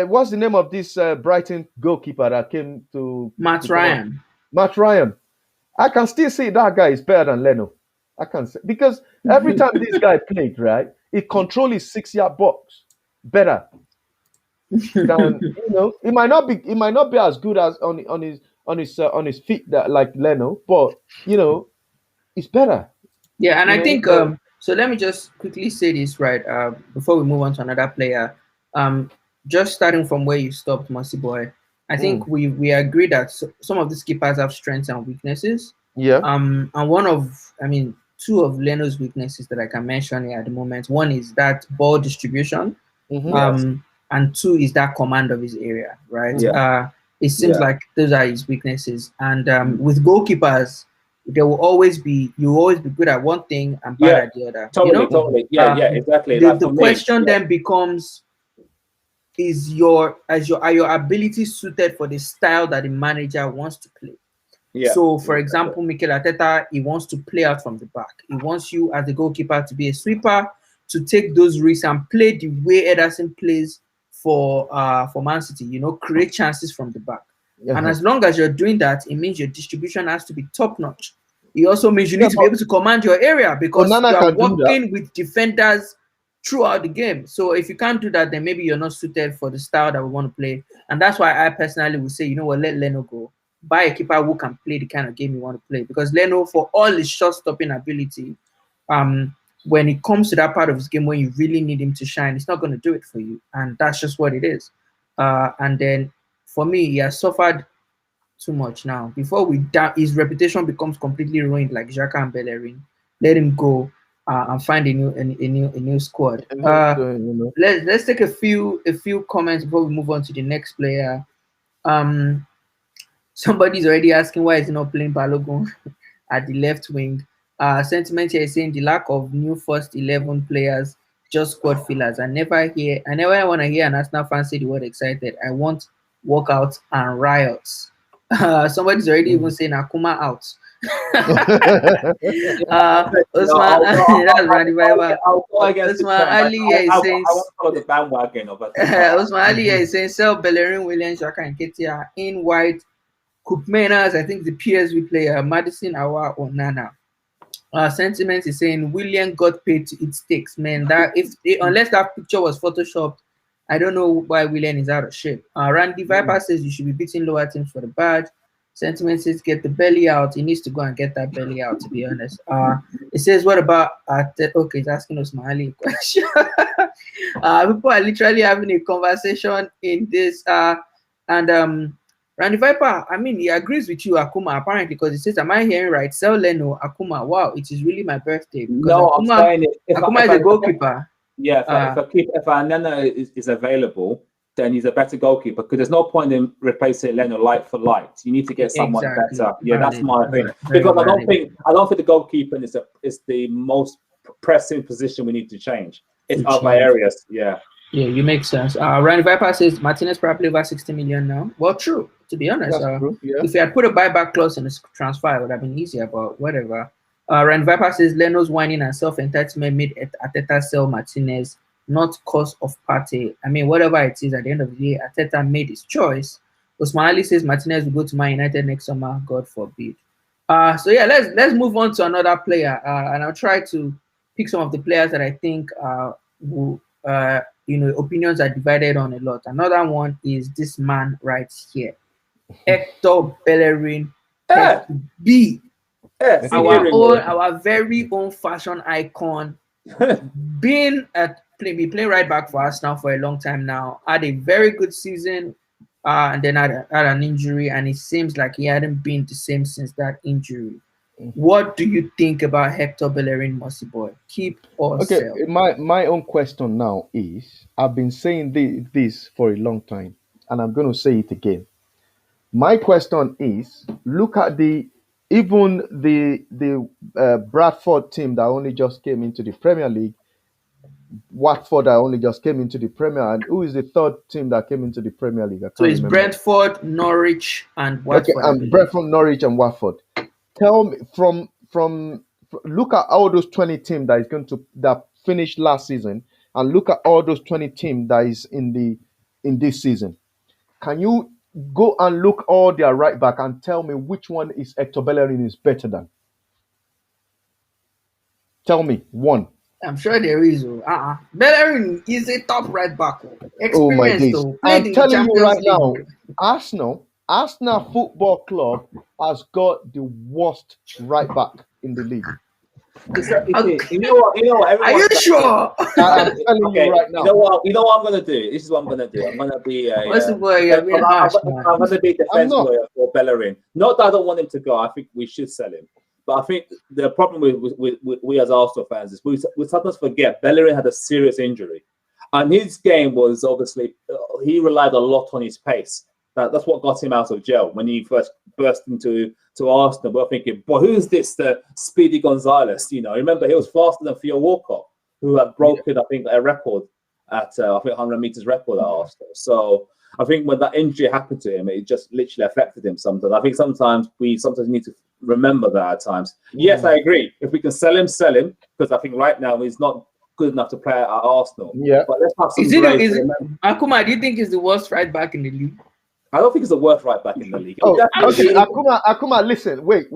what's the name of this Brighton goalkeeper that came to Matt Ryan. Matt Ryan. I can still say that guy is better than Leno. I can say because every time this guy played, right, he controlled his 6-yard box better than It might not be as good as on his feet that like Leno, but it's better. Yeah, and I think so let me just quickly say this right before we move on to another player. Just starting from where you stopped, Mossyboy, I think we agree that some of these keepers have strengths and weaknesses. Yeah. And two of Leno's weaknesses that I can mention here at the moment. One is that ball distribution. And two is that command of his area, right? It seems like those are his weaknesses. And with goalkeepers, you will always be good at one thing and bad at the other. Totally. Yeah, exactly. The question then becomes: are your abilities suited for the style that the manager wants to play? Yeah. So, for example, Mikel Arteta, he wants to play out from the back. He wants you as the goalkeeper to be a sweeper, to take those risks and play the way Ederson plays for Man City. Create chances from the back. And as long as you're doing that, it means your distribution has to be top notch. It also means you need to be able to command your area because you are working with defenders throughout the game. So if you can't do that, then maybe you're not suited for the style that we want to play. And that's why I personally would say, let Leno go. Buy a keeper who can play the kind of game you want to play. Because Leno, for all his shot-stopping ability, when it comes to that part of his game when you really need him to shine, he's not going to do it for you. And that's just what it is. And then for me, he has suffered too much now. Before his reputation becomes completely ruined like Xhaka and Bellerin. Let him go and find a new squad. Let's take a few comments before we move on to the next player. Somebody's already asking why is he not playing Balogun at the left wing. Sentiment here is saying the lack of new first 11 players, just squad fillers. I never want to hear an Arsenal fan say the word excited. I want walkouts and riots. Somebody's already even saying Akuma out. Osman Ali is saying the bandwagon of Osman Ali is saying sell Bellerin, Willian, Xhaka, and Ketia in white. Cookmenas, I think the PSV player Madison Awa or Nana. Sentiment is saying Willian got paid to eat steaks, man. That unless that picture was photoshopped, I don't know why Willian is out of shape. Randy Viper says you should be beating lower teams for the badge. Sentiment says get the belly out. He needs to go and get that belly out, to be honest. It says what about okay, it's asking us Mahali a question. People are literally having a conversation in this and Randy Viper, he agrees with you, Akuma, apparently, because he says, am I hearing right? Sell Leno, Akuma. Wow, it is really my birthday. No, I'm saying it. Akuma is a goalkeeper. Yeah, if Nana is available, then he's a better goalkeeper because there's no point in replacing Leno light for light. You need to get someone better. Yeah, that's my opinion. Because I don't think the goalkeeper is the most pressing position we need to change. It's other areas. Yeah. Yeah, you make sense. Randy Viper says Martinez probably over 60 million now. Well, true. To be honest, if you had put a buyback clause in this transfer, it would have been easier. But whatever. Randy Viper says Leno's whining and self-entitlement made Arteta sell Martinez, not cause of Partey. Whatever it is, at the end of the day, Arteta made his choice. Osman Ali says Martinez will go to Man United next summer. God forbid. So yeah, let's move on to another player, and I'll try to pick some of the players that I think will. Opinions are divided on a lot. Another one is this man right here, Hector Bellerin. Our very own fashion icon, been playing right back for us now for a long time now. Had a very good season, and then had an injury, and it seems like he hadn't been the same since that injury. What do you think about Hector Bellerin, Mossyboy? Keep or Okay, sell? my own question now is, I've been saying this for a long time, and I'm going to say it again. My question is, look at the Bradford team that only just came into the Premier League, Watford that only just came into the Premier, and who is the third team that came into the Premier League? I So can't it's remember. Brentford, Norwich, and Okay, Watford, I and believe. Brentford, Norwich, and Watford. Tell me look at all those 20 teams that finished last season, and look at all those 20 teams that is in this season. Can you go and look all their right back and tell me which one is Hector Bellerin is better than? Tell me one. I'm sure there is. Bellerin is a top right back. Oh my Experienced days. though. Played I'm in the telling you Champions right now, League. Arsenal Football Club has got the worst right back in the league. You know what? You know what? Are you Everyone's sure? I'm telling you okay. right now. You know what? You know what I'm gonna do. This is what I'm gonna do. I'm gonna be a. Mossyboy, you're being harsh, man. I'm gonna be a I'm defense not. lawyer for Bellerin. Not that I don't want him to go. I think we should sell him. But I think the problem with we as Arsenal fans is we sometimes forget Bellerin had a serious injury, and his game was obviously he relied a lot on his pace. That's what got him out of jail when he first burst into Arsenal. We're thinking, boy, who's this? The Speedy Gonzalez? You know, remember he was faster than Theo Walcott, who had broken I think a record at I think 100 meters record at Arsenal. So I think when that injury happened to him, it just literally affected him sometimes. I think sometimes we need to remember that at times. Yes, I agree. If we can sell him, because I think right now he's not good enough to play at Arsenal. Yeah. But let's have some Is it Akuma, do you think is the worst right back in the league? I don't think it's the worst right back in the league. Oh, okay. Akuma, listen. Wait.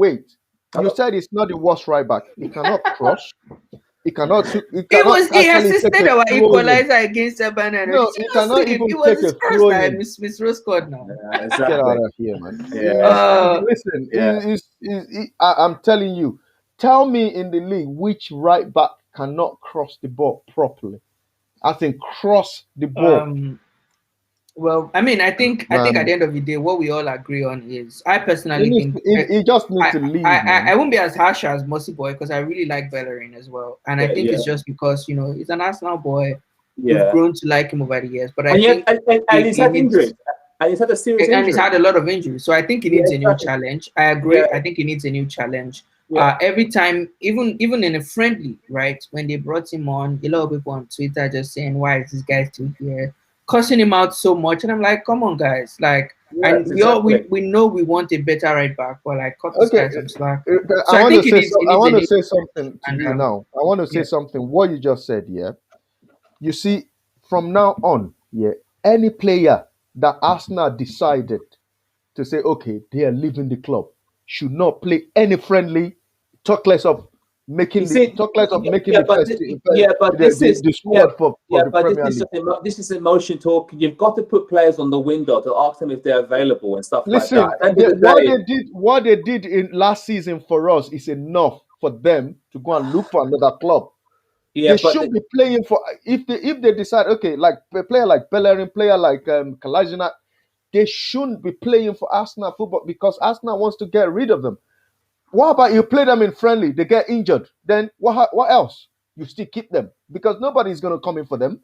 You said it's not the worst right back. He cannot cross. He cannot. He He assisted our equalizer against Everton. No, he cannot even take a throw in. Miss Rose scored now. Yeah, exactly. Get out of here, man. Yeah. Listen, I'm telling you. Tell me in the league which right back cannot cross the ball properly. I think cross the ball. Well, I mean, I think at the end of the day, what we all agree on is, I personally think he just needs to leave. I won't be as harsh as Mossyboy because I really like Bellerin as well, and I think it's just because he's an Arsenal boy. Yeah. We've grown to like him over the years, but and he's had injuries, and he's had a serious injury, and he's had a lot of injuries. So I think he needs a new challenge. I agree. Yeah. I think he needs a new challenge. Yeah. Every time, even in a friendly, right, when they brought him on, a lot of people on Twitter just saying, "Why is this guy still here?" Cussing him out so much, and I'm like, come on, guys! Like, and we know we want a better right back, but like, cut this guy some slack. So I want to say something to you now. I want to say something. What you just said, you see, from now on, any player that Arsenal decided to say, okay, they are leaving the club, should not play any friendly, talk less of making the squad for the Premier League. This is emotion talk. You've got to put players on the window to ask them if they're available and stuff like that. What they did in last season for us is enough for them to go and look for another club. They should be playing for if they decide, okay, like a player like Bellerin, player like Kolasinac, they shouldn't be playing for Arsenal football because Arsenal wants to get rid of them. What about you play them in friendly, they get injured? Then what else? You still keep them because nobody's going to come in for them.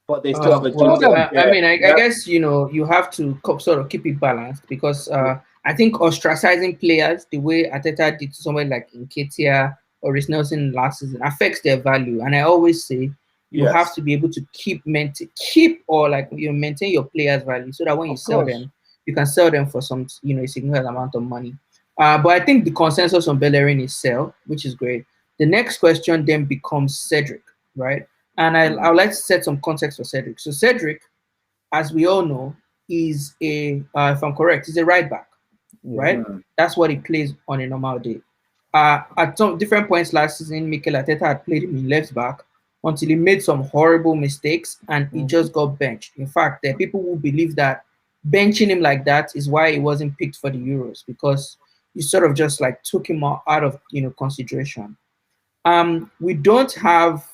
But they still have a duty. I guess you have to sort of keep it balanced because I think ostracizing players the way Arteta did to somebody like Nketiah or Reece Nelson last season affects their value. And I always say you have to be able to maintain your players' value so that when you sell them, you can sell them for some a significant amount of money. But I think the consensus on Bellerin is sell, which is great. The next question then becomes Cedric, right? And I would like to set some context for Cedric. So Cedric, as we all know, is if I'm correct, is a right back, right? That's what he plays on a normal day. At some different points last season, Mikel Arteta had played him in left back until he made some horrible mistakes and he just got benched. In fact, there are people who believe that benching him like that is why he wasn't picked for the Euros because you sort of just like took him out of consideration. We don't have,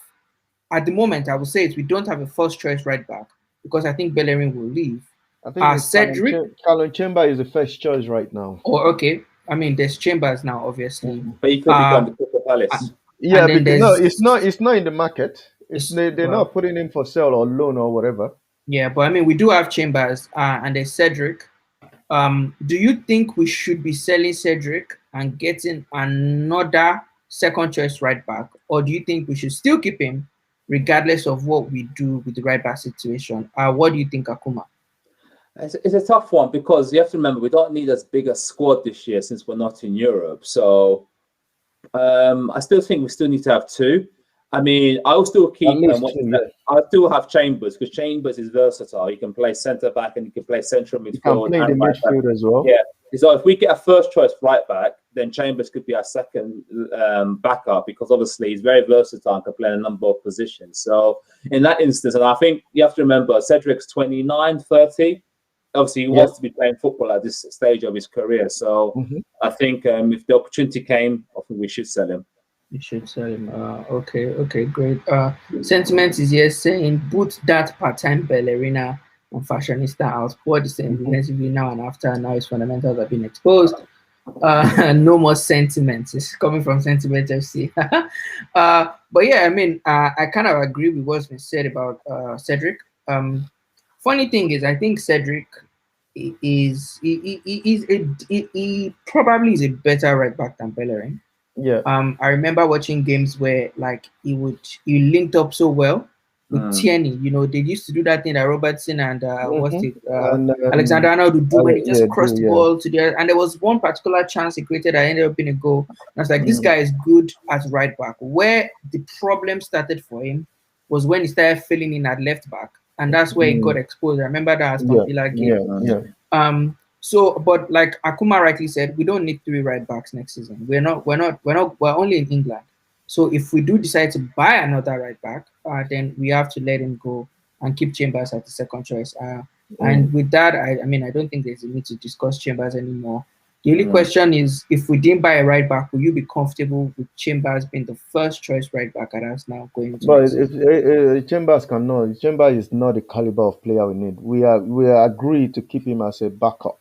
at the moment, I would say we don't have a first choice right back because I think Bellerin will leave. I think Cedric Callum Chamber is the first choice right now. Oh, okay. I mean, there's Chambers now, obviously. But he could become the Crystal Palace. Yeah, And then because no, there's it's not in the market. They're well, not putting him for sale or loan or whatever. yeah, but I mean, we do have Chambers, and there's Cedric. Do you think we should be selling Cedric and getting another second choice right back, or do you think we should still keep him regardless of what we do with the right back situation? What do you think, Akuma? It's a tough one because you have to remember we don't need as big a squad this year since we're not in Europe. So I still think we still need to have two. I mean, I'll still keep I'll still have Chambers because Chambers is versatile. You can play centre back and you can play central midfield. You can play the midfield as well. Yeah. So if we get a first choice right back, then Chambers could be our second backup because obviously he's very versatile and can play in a number of positions. So in that instance, and I think you have to remember Cedric's 29, 30. Obviously, he wants to be playing football at this stage of his career. So I think if the opportunity came, I think we should sell him. You should sell him. Okay, great. Sentiment is here saying put that part-time ballerina and fashionista out. Pour the same defensively now and after. Now his fundamentals have been exposed. No more sentiments. It's coming from Sentiment FC. But yeah, I mean, I kind of agree with what's been said about Cedric. Funny thing is, I think Cedric he probably is a better right back than Bellerin. Yeah. I remember watching games where like he linked up so well with Tierney. You know, they used to do that thing that Robertson and Alexander Arnold would do when he just crossed the ball to there. And there was one particular chance he created that ended up being a goal. And I was like, this guy is good as right back. Where the problem started for him was when he started filling in at left back. And that's where he got exposed. I remember that Aston Villa game. So, but like Akuma rightly said, we don't need 3 right backs next season. We're only in England. So if we do decide to buy another right back, then we have to let him go and keep Chambers as the second choice. And with that, I mean, I don't think there's a need to discuss Chambers anymore. The only question is, if we didn't buy a right back, will you be comfortable with Chambers being the first choice right back at us now going into? But if Chambers cannot, Chambers is not the caliber of player we need. We are agreed to keep him as a backup.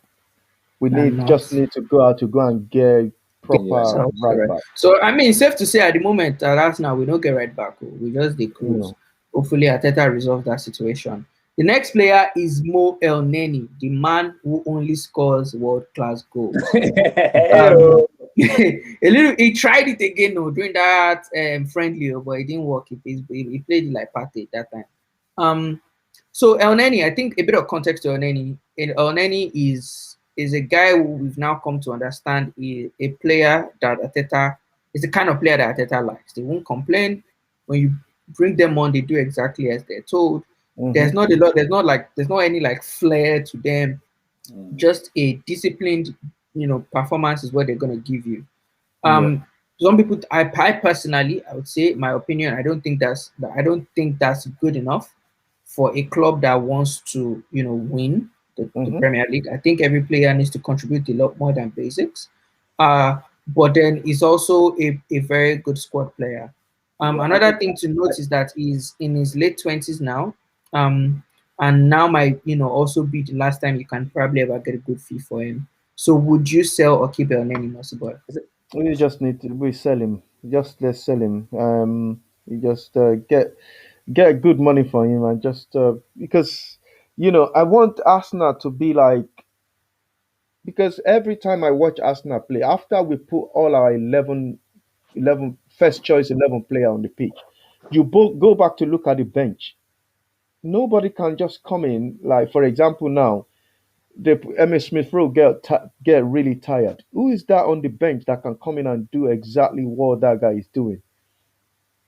We just need to go and get proper right back. So I mean, it's safe to say at the moment at Arsenal we don't get right back. We just cruise. Hopefully, Arteta resolves that situation. The next player is Mo El Neni, the man who only scores world-class goals. He tried it again during that friendly, but it didn't work. He played it like Partey that time. So El Neni, I think a bit of context to El Neni. El Neni is a guy who we've now come to understand is a player that Arteta is the kind of player that Arteta likes. They won't complain. When you bring them on, they do exactly as they're told. There's not any like flair to them. Just a disciplined, performance is what they're gonna give you. Some people, I personally, I would say my opinion. I don't think that's good enough for a club that wants to, win the Premier League. I think every player needs to contribute a lot more than basics. But then he's also a very good squad player. Another thing to note is that he's in his late 20s now. And now might also be the last time you can probably ever get a good fee for him. So would you sell or keep El Neni, Mossyboy? We just need to sell him. Let's sell him. You just get good money for him and just because I want Arsenal to be like, because every time I watch Arsenal play, after we put all our 11 first choice 11 player on the pitch, you both go back to look at the bench. Nobody can just come in, like for example now, the Emil Smith Rowe get really tired. Who is that on the bench that can come in and do exactly what that guy is doing?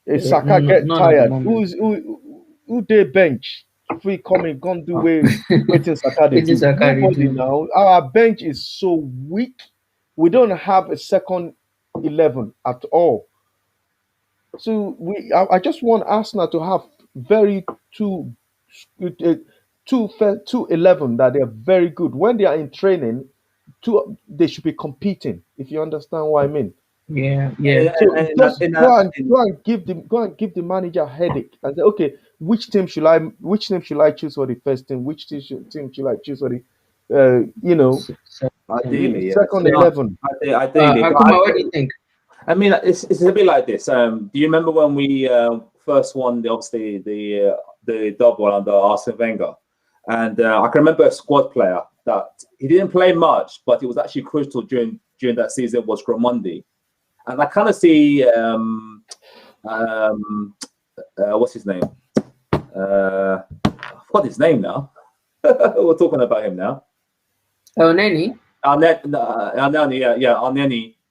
If Saka get tired, who they bench? If we come in, can't do waiting Saka they do. Nobody now. Our bench is so weak. We don't have a second 11 at all. So I just want Arsenal to have two 11 that they're very good. When they are in training, they should be competing. If you understand what I mean. Yeah. So go and give the manager a headache and say, okay, which team should I choose for the first team? Which team should I choose for the Ideally, yeah. Second 11. Ideally, Akuma, what do you think? I mean, it's a bit like this. Do you remember when we first won the double under Arsene Wenger? And I can remember a squad player that he didn't play much, but it was actually crucial during that season was Gramondi. And I kind of see what's his name? I forgot his name now. We're talking about him now. Elneny? Elneny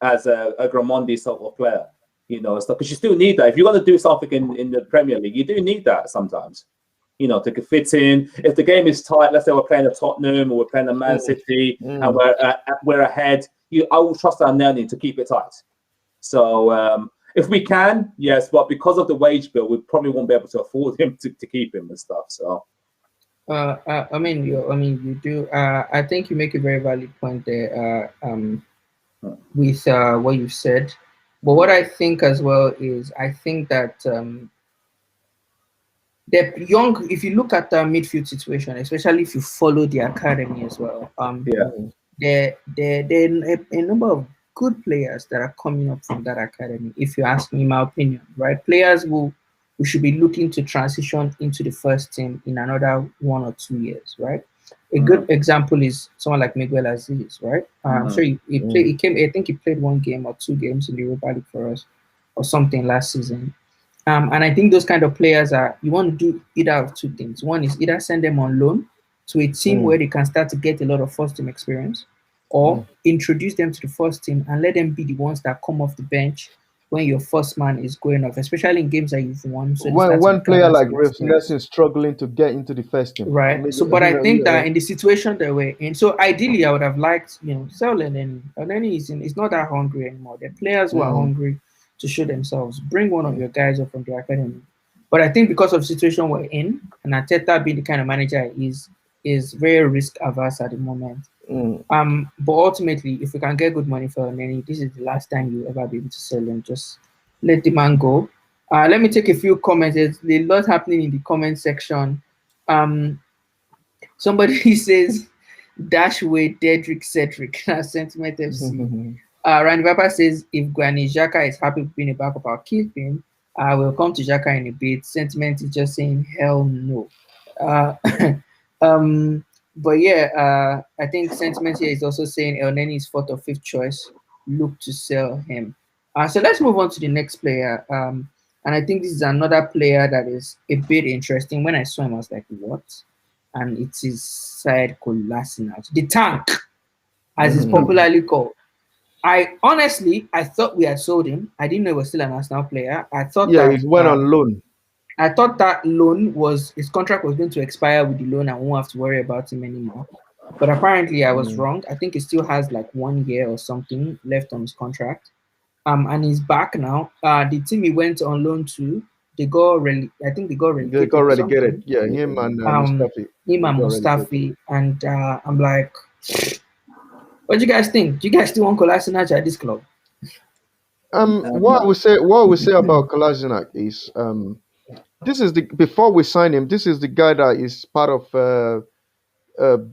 as a Gramondi sort of player, because you still need that. If you're going to do something in the Premier League, you do need that sometimes, to fit in. If the game is tight, let's say we're playing a Tottenham or we're playing a Man City and we're ahead, I will trust Elneny to keep it tight. So if we can, yes, but because of the wage bill, we probably won't be able to afford him to keep him and stuff. So. You do. I think you make a very valid point there. With what you've said, but what I think as well is I think that the young. If you look at the midfield situation, especially if you follow the academy as well, there a number of good players that are coming up from that academy. If you ask me, my opinion, right? Players who should be looking to transition into the first team in another 1 or 2 years, right? A good example is someone like Miguel Aziz, right? I'm sure he played. He came. I think he played 1 game or 2 games in the Europa League for us, or something last season. And I think those kind of players you want to do either of 2 things. One is either send them on loan to a team where they can start to get a lot of first team experience, or introduce them to the first team and let them be the ones that come off the bench when your first man is going off, especially in games that you've won. So one player like Reece Nelson is struggling to get into the first team, right? But I think that in the situation that we're in, so ideally I would have liked, sell Elneny. Elneny is not that hungry anymore. The players who are hungry to show themselves, bring one of your guys up from the academy. But I think because of the situation we're in, and Arteta being the kind of manager is very risk averse at the moment. But ultimately, if we can get good money for Elneny, this is the last time you'll ever be able to sell him. Just let the man go. Let me take a few comments. There's a lot happening in the comment section. Somebody says, Dashway, Dedrick, Cedric, Sentiment FC. Randy Papa says, if Granit Xhaka is happy with being a backup, I'll keep him. We'll come to Xhaka in a bit. Sentiment is just saying, hell no. But yeah, I think Sentiment here is also saying Elneny is 4th or 5th choice. Look to sell him. So let's move on to the next player. And I think this is another player that is a bit interesting. When I saw him, I was like, what? And it is Said Kolasinac, the tank, as it's popularly called. I thought we had sold him. I didn't know he was still an Arsenal player. I thought he went on loan. I thought that his contract was going to expire with the loan and won't have to worry about him anymore. But apparently I was wrong. I think he still has like 1 year or something left on his contract. And he's back now. The team he went on loan to, they got relegated. They got relegated. Yeah, him and Mustafi. And I'm like, what do you guys think? Do you guys still want Kolasinac at this club? What I would say about Kolasinac is before we sign him, this is the guy that is part of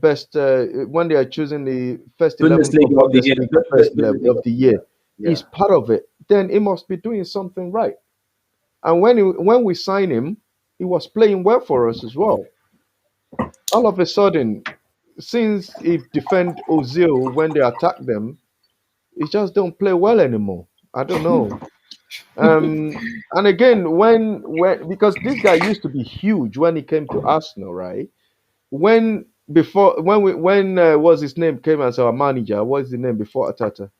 best when they are choosing the first 11 of the year. Yeah. He's part of it. Then he must be doing something right. And when we sign him, he was playing well for us as well. All of a sudden, since he defend Ozil when they attack them, he just don't play well anymore. I don't know. And again, when because this guy used to be huge when he came to Arsenal, right? When was his name came as our manager? What's the name before Arteta?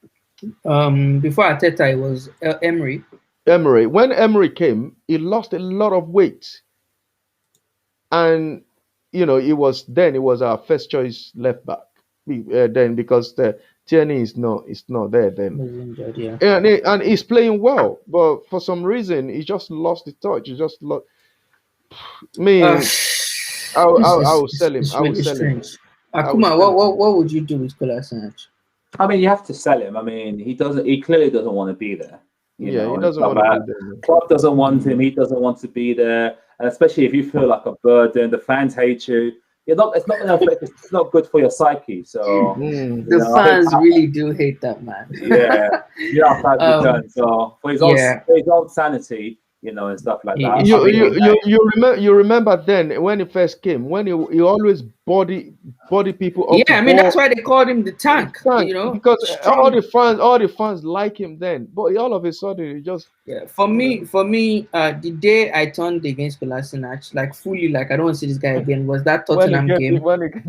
Before Arteta, it was Emery. When Emery came, he lost a lot of weight, and it was our first choice left back. Then because Tierney is not there then. Injured, yeah. And he's playing well, but for some reason he just lost the touch. He just lost. I will sell him. I will sell him. Akuma, what would you do with Kolasinac? I mean, you have to sell him. I mean, he clearly doesn't want to be there. He doesn't want to be there. Club doesn't want him. He doesn't want to be there. And especially if you feel like a burden, the fans hate you. It's not gonna affect. It's not good for your psyche. So The fans really do hate that man. yeah, fans return. So for his own sanity, and stuff like that. You remember then when he first came, when he always body people up. Yeah, I mean that's why they called him the tank. Because strong. all the fans like him then, but all of a sudden he just For me, the day I turned against Kolasinac, like fully, like I don't want to see this guy again, was that Tottenham game.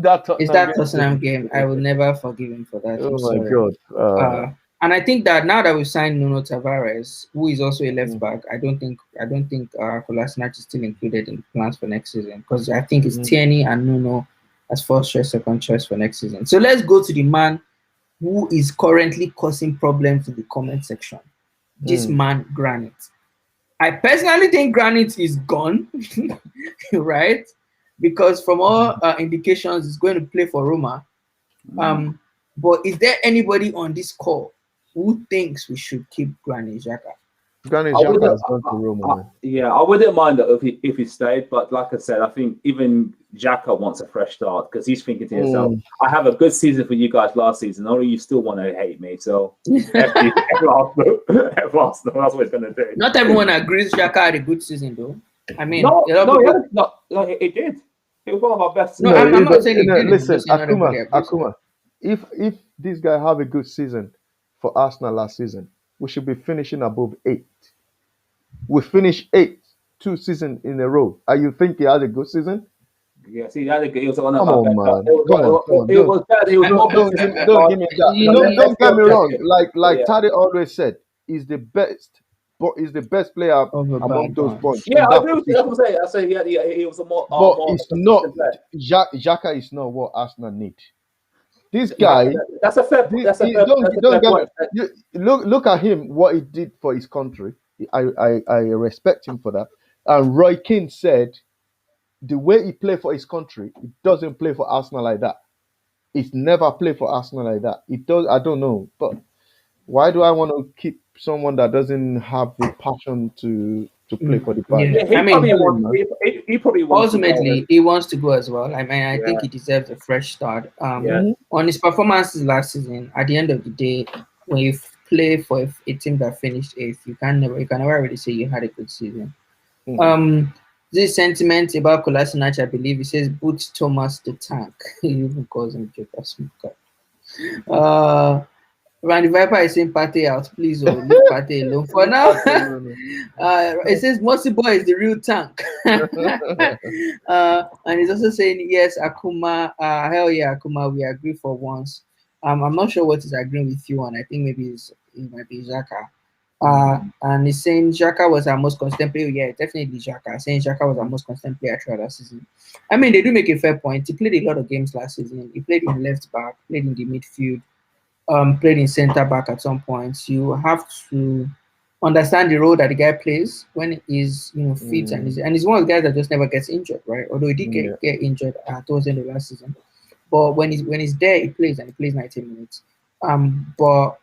Tottenham game. I will never forgive him for that. Oh my god! And I think that now that we've signed Nuno Tavares, who is also a left back, I don't think Kolasinac is still included in the plans for next season, because I think it's Tierney and Nuno as first choice, second choice for next season. So let's go to the man who is currently causing problems in the comment section. This man, Granit. I personally think Granit is gone, right? Because from all indications, he's going to play for Roma. But is there anybody on this call who thinks we should keep Granit Xhaka? Granit Xhaka has gone to Roma. I wouldn't mind that if he stayed, but like I said, I think even Xhaka wants a fresh start because he's thinking to himself, I have a good season for you guys last season, only you still want to hate me. So Arsenal, that's what he's going to do. Not everyone agrees Xhaka had a good season, though. I mean, it did. He was one of our best. No, I'm not saying he didn't. Listen, Akuma, if this guy have a good season for Arsenal last season, we should be finishing above 8. We finished 8 2 seasons in a row. And you think he had a good season? Yeah, see, he had a good. He was one of Come our on, best. man. It was bad. He was Don't give me that. Don't get me wrong. Like Tade always said, he's the best. But he's the best player among those bunch. Yeah, I agree with you. That's what I'm saying. I say, he was a more. But it's not. Xhaka is not what Arsenal need. This guy. That's a fair. Look at him. What he did for his country. I respect him for that. And Roy Keane said, the way he played for his country, he doesn't play for Arsenal like that. He's never played for Arsenal like that. It does. I don't know, but why do I want to keep someone that doesn't have the passion to play for the band? He probably wants ultimately he wants to go as well. I mean, I think he deserves a fresh start. On his performances last season, at the end of the day, when you play for a team that finished 8th, you can never really say you had a good season. This sentiment about Kolasinac, I believe, he says, "Boot Thomas the tank." He even calls him Joker Smoker. Randy Viper is saying Partey out. Please leave Partey alone for now. It says Mossyboy is the real tank. And he's also saying, yes, Akuma. Hell yeah, Akuma. We agree for once. I'm not sure what he's agreeing with you on. I think maybe it might be Xhaka. And he's saying Xhaka was our most constant player. Yeah, definitely Xhaka. Saying Xhaka was our most constant player throughout last season. I mean, they do make a fair point. He played a lot of games last season. He played in left back, played in the midfield. Played in centre back at some points. You have to understand the role that the guy plays when he's fit and he's one of the guys that just never gets injured, right? Although he did get injured towards the end of last season, but when he's there, he plays and he plays 90 minutes. But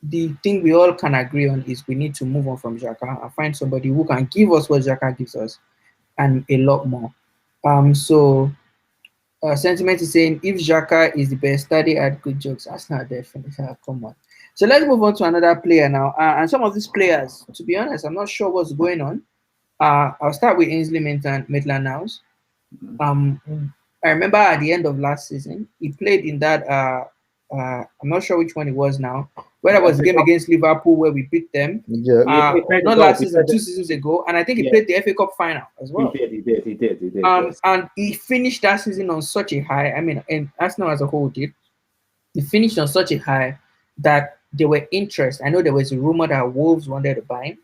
the thing we all can agree on is we need to move on from Xhaka and find somebody who can give us what Xhaka gives us and a lot more. Sentiment is saying if Xhaka is the best, Tade had good jokes. That's not definitely come on. So let's move on to another player now. And some of these players, to be honest, I'm not sure what's going on. I'll start with Ainsley Maitland Niles. I remember at the end of last season, he played in that. I'm not sure which one it was now. Whether it was the game against Liverpool where we beat them. Not last season, 2 seasons ago. And I think he played the FA Cup final as well. He did. Yes. And he finished that season on such a high. I mean, and Arsenal as a whole did. He finished on such a high that there were interest. I know there was a rumor that Wolves wanted to buy him.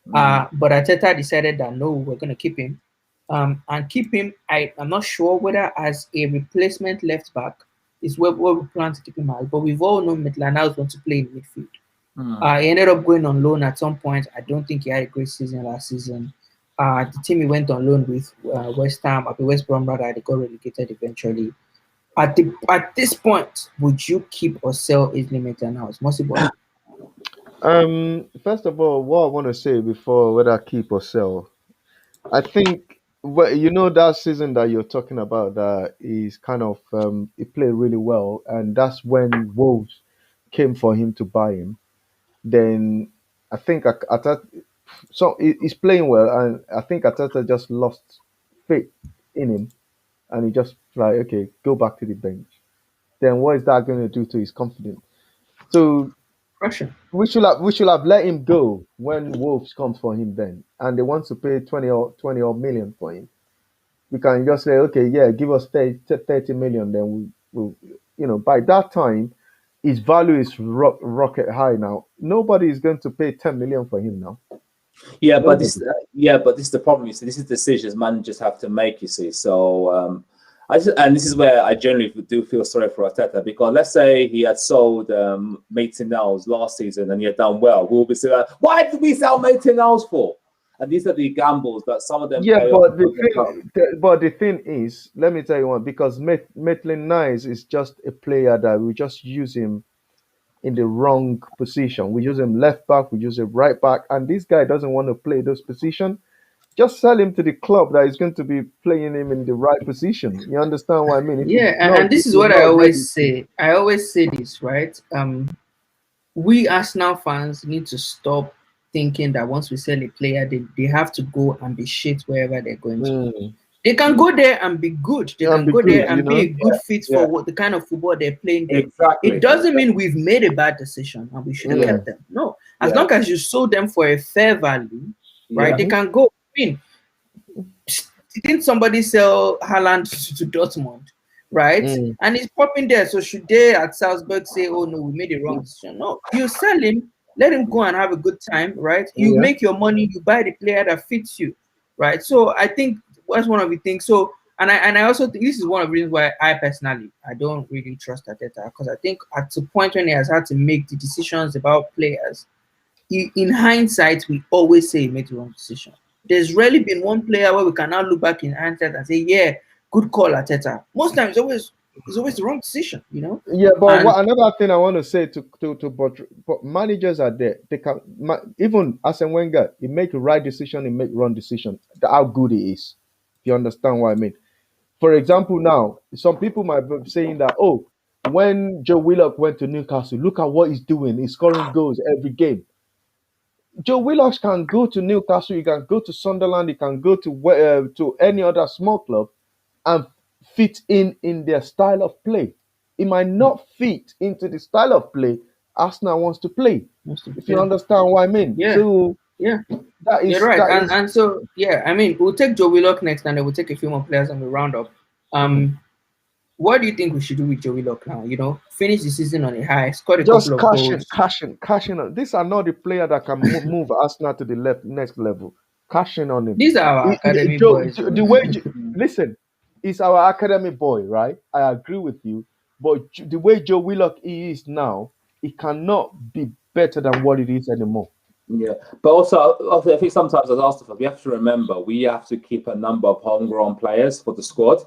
But Arteta decided that no, we're going to keep him. And keep him, I'm not sure whether as a replacement left back is where we plan to keep him out. But we've all known Maitland Niles wants to play in midfield. He ended up going on loan at some point. I don't think he had a great season last season. The team he went on loan with, West Brom, rather, they got relegated eventually. At this point, would you keep or sell Ainsley Maitland Niles? Mossyboy? First of all, what I want to say before whether keep or sell, I think well, you know that season that you're talking about that is kind of he played really well, and that's when Wolves came for him to buy him. Then I think Ateta, so he's playing well, and I think Ateta just lost faith in him, and he just like, okay, go back to the bench. Then what is that going to do to his confidence? So Russia. we should have let him go when Wolves comes for him then, and they want to pay 20 or million for him. We can just say, okay, yeah, give us 30 million, then we'll, by that time, his value is rocket high now. Nobody is going to pay 10 million for him now. Yeah, but Nobody. this but this is the problem. You see, this is decisions managers have to make. You see, so and this is where I generally do feel sorry for Arteta, because let's say he had sold Maitland Niles last season and he had done well. We'll be saying, why did we sell Maitland Niles for? And these are the gambles that some of them Yeah, pay off. but the thing is, let me tell you one, because Maitland Niles is just a player that we just use him in the wrong position. We use him left back, we use him right back, and this guy doesn't want to play those positions. Just sell him to the club that is going to be playing him in the right position. You understand what I mean? Yeah, If this is he's what I not ready, always say. I always say this, right? We Arsenal fans need to stop thinking that once we sell a player, they have to go and be shit wherever they're going to. mm, They can go there and be good. They and can be go there good, and be a good fit Yeah, for what the kind of football they're playing there. exactly. It doesn't mean we've made a bad decision and we should have yeah, kept them. No, as Yeah, long as you sold them for a fair value, right? yeah, They mhm, can go. I mean, didn't somebody sell Haaland to Dortmund, right? mm, And he's popping there. So should they at Salzburg say, "Oh no, we made a wrong decision"? No, you sell him, let him go and have a good time, right? You yeah, make your money, you buy the player that fits you, right? So I think that's one of the things. So and I also think this is one of the reasons why I personally I don't really trust Arteta, because I think at the point when he has had to make the decisions about players, in hindsight, we always say he made the wrong decision. There's rarely been one player where we can now look back in hindsight and say, yeah, good call, Arteta. Most times, it's always the wrong decision, you know. yeah. But And what another thing I want to say but managers are there. They can even Arsene Wenger. He make the right decision. He make wrong decision. How good he is. If you understand what I mean. For example, now some people might be saying that, oh, when Joe Willock went to Newcastle, look at what he's doing. He's scoring goals every game. Joe Willock can go to Newcastle, he can go to Sunderland, he can go to any other small club and fit in their style of play. It might not fit into the style of play Arsenal wants to play. If you understand what I mean. yeah, So yeah, that you're is right. that And is and so yeah, I mean, we'll take Joe Willock next, and then we'll take a few more players and we'll round up. mhm. Um, what do you think we should do with Joe Willock now? You know, finish the season on a high, scored a couple Just of cashing, goals. cashing, cashing on. These are not the player that can move Arsenal to the next level. Cashing on him. These are our academy boys, bro. The way, listen, he's our academy boy, right? I agree with you. But the way Joe Willock is now, it cannot be better than what it is anymore. yeah. But also, I think sometimes as Arsenal, we have to remember we have to keep a number of homegrown players for the squad.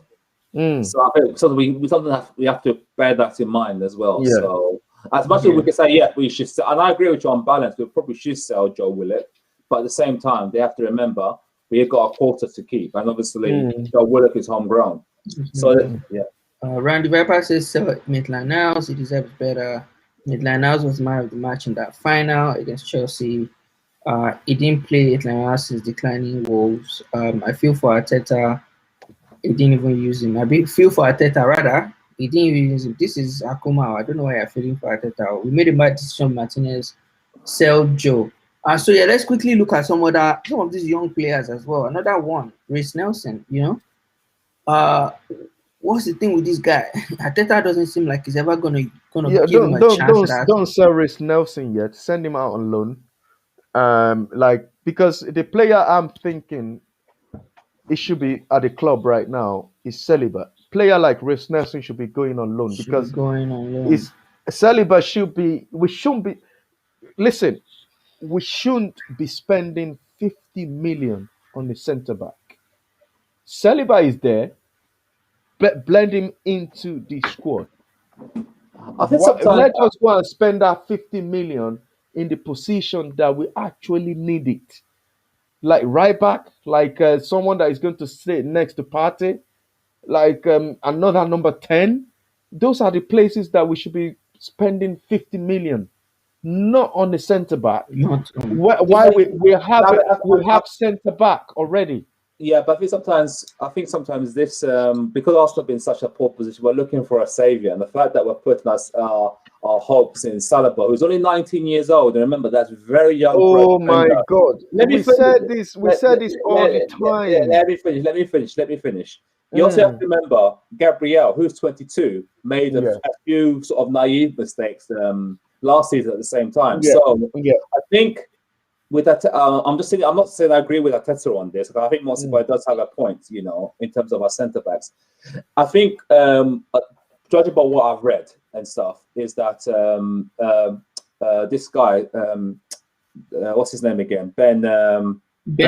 Mm, So I think so we have to bear that in mind as well. yeah. So as much as Yeah. we can say, yeah, we should sell, and I agree with you on balance, we probably should sell Joe Willock, but at the same time, they have to remember we've got a quarter to keep, and obviously Mm, Joe Willock is homegrown. So mm. yeah, Randy Viper says Maitland Niles. He deserves better. Maitland Niles was man of the match in that final against Chelsea. He didn't play Maitland Niles since declining Wolves. I feel for Arteta. He didn't even use him. Feel for Arteta rather. He didn't even use him. This is Akuma. I don't know why you're feeling for Arteta. We made a bad decision, Martinez. Sell Joe. So yeah, let's quickly look at some of these young players as well. Another one, Reece Nelson. You know, uh, what's the thing with this guy? Arteta doesn't seem like he's ever gonna Yeah, give him don't a don't chance don't at that. don't sell Reece Nelson yet. Send him out on loan. Like because the player I'm thinking it should be at the club right now is Saliba. Player like Reece Nelson should be going on loan Should be because going on loan. it's Saliba should be. We shouldn't be. Listen, we shouldn't be spending 50 million on the centre back. Saliba is there. Blend him into the squad. I think sometimes Let us go and spend that 50 million in the position that we actually need it. like right back, like someone that is going to sit next to Partey, like another number 10. Those are the places that we should be spending 50 million, not on the centre back. Not Why we have centre back already. Yeah, but I think sometimes this because Arsenal have been in such a poor position, we're looking for a saviour, and the fact that we're putting our hopes in Salah, who's only 19 years old, and remember that's very young. Oh my God! Let me We finish. said this. We said this all the time. Let me finish. Let me finish. You also have to remember Gabriel, who's 22, made a few sort of naive mistakes last season at the same time. Yeah. So Yeah. I think with that, I'm just saying. I'm not saying I agree with Arteta on this. I think Mossyboy does have a point, in terms of our centre backs. I think, judging by what I've read and stuff, is that this guy, what's his name again? Ben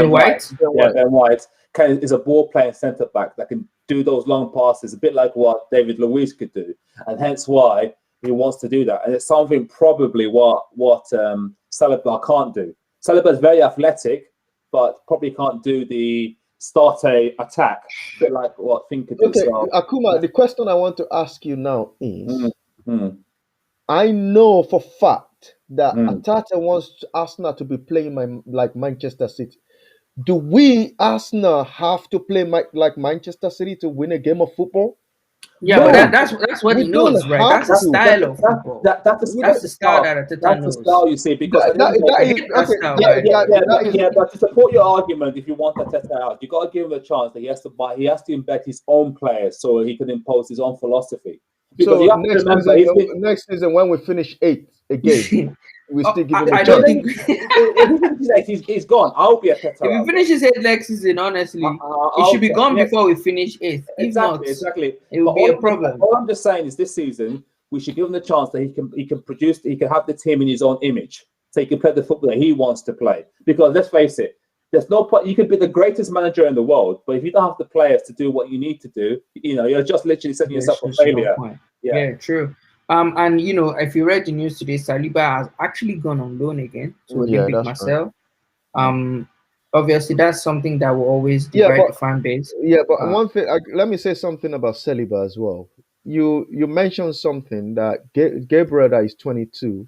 White. Ben White is a ball playing centre back that can do those long passes, a bit like what David Luiz could do, and hence why he wants to do that. And it's something probably what Saliba can't do. Saliba is very athletic, but probably can't do the start a attack, a bit like what Fink could do. Okay, So, Akuma, the question I want to ask you now is, I know for fact that Arteta wants Arsenal to be playing like Manchester City. Do we, Arsenal, have to play like Manchester City to win a game of football? Yeah, No. but that's what he knows, right? That's the style of football. That's the style that Arteta knows. That's the style, you see, because but to support your argument, if you want Arteta out, you got to give him a chance that he has to embed his own players so he can impose his own philosophy. Because so next season, when we finish 8th again, we still give him a chance. Don't think he's gone. I'll be Arteta. If he finishes 8th next season, honestly, he should be gone before we finish 8th. Exactly. It will be a problem. All I'm just saying is this season we should give him the chance that he can produce. He can have the team in his own image, so he can play the football that he wants to play. Because let's face it, there's no point. You could be the greatest manager in the world, but if you don't have the players to do what you need to do, you're just literally setting yourself for failure. Yeah, true. And if you read the news today, Saliba has actually gone on loan again to Olympic Marseille. Right. Obviously, that's something that will always divide the fan base. Yeah, but one thing, let me say something about Saliba as well. You mentioned something that Gabriel, that is 22,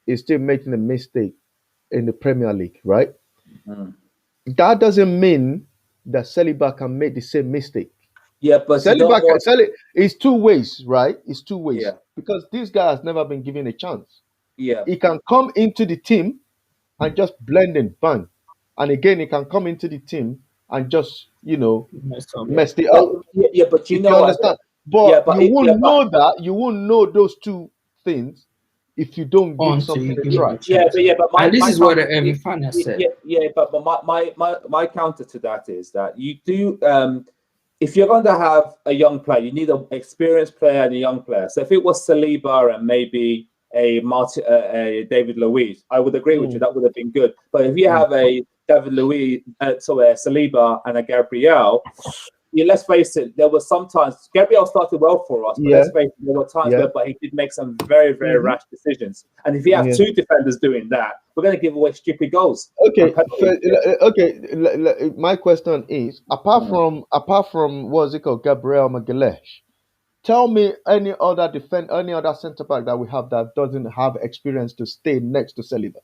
is still making a mistake in the Premier League, right? That doesn't mean that Saliba can make the same mistake. Yeah, but Saliba it's two ways, right? It's two ways. Yeah. Because this guy has never been given a chance. Yeah. He can come into the team and just blend in, bang. And again, he can come into the team and just, mess it up. Yeah, but you understand. But you won't know that. You won't know those two things if you don't give something a try. But this is what every fan has said. But my counter to that is that you do. If you're going to have a young player, you need an experienced player and a young player. So if it was Saliba and maybe a David Luiz, I would agree with you. That would have been good. But if you have a David Luiz, a Saliba and a Gabriel, let's face it, there were sometimes Gabriel started well for us, but let's face it, there were times where he did make some very, very rash decisions. And if you have two defenders doing that, we're going to give away stupid goals. Okay. My question is, apart from what's it called, Gabriel Magalhaes, tell me any other centre back that we have that doesn't have experience to stay next to Saliba.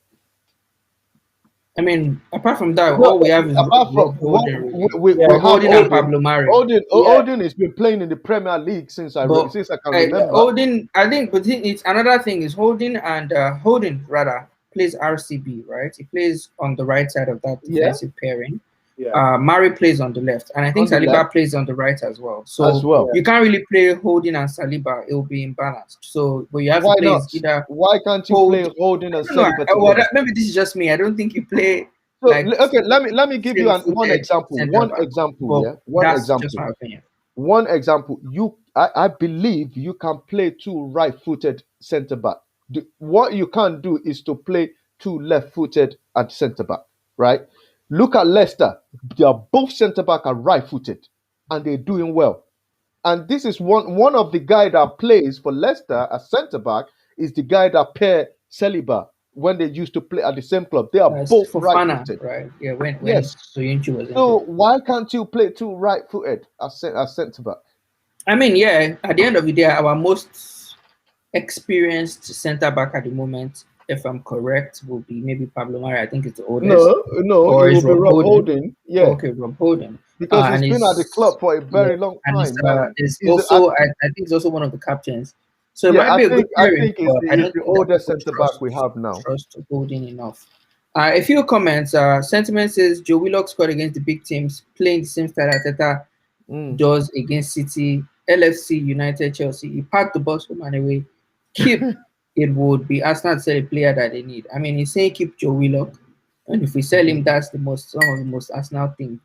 I mean, apart from that, all we have is Holding and Pablo Mari. Holding has been playing in the Premier League since I can remember. Holding, I think, but it's another thing is Holding plays RCB, right? He plays on the right side of that defensive pairing. Yeah. Mari plays on the left, and I think Saliba plays on the right as well. So you can't really play Holding and Saliba; it will be imbalanced. So, but you have to play either. Why can't you play Holding and Saliba? Maybe this is just me. I don't think you play. So, let me give you one example. One example. I believe you can play two right-footed centre back. What you can't do is to play two left-footed at centre back, right? Look at Leicester. They are both centre back are right-footed, and they're doing well. And this is one of the guy that plays for Leicester as centre back is the guy that pair Saliba when they used to play at the same club. They are both Fofana, right-footed. right? Yeah, when Yes. Soyuncu was So injured. why can't you play two right-footed as centre back? I mean, yeah. At the end of the day, our most experienced centre back at the moment, if I'm correct, will be maybe Pablo Mari. I think it's the oldest. No, Or it will is be Rob Rob Holding? Holding. Yeah, Okay, Rob Holding. because And he's been at the club for a very long and time. And it's he's also I think he's also one of the captains. So it might I be a good pairing, think he's but I don't the think that oldest people centre back we have now. trust Holding enough. A few comments. Sentiment says Joe Willock scored against the big teams, playing the same style Arteta does against City, LFC, United, Chelsea. He packed the bus home and away. Keep it would be Arsenal to sell a player that they need. I mean, he's saying keep Joe Willock, and if we sell him, that's some of the most Arsenal things,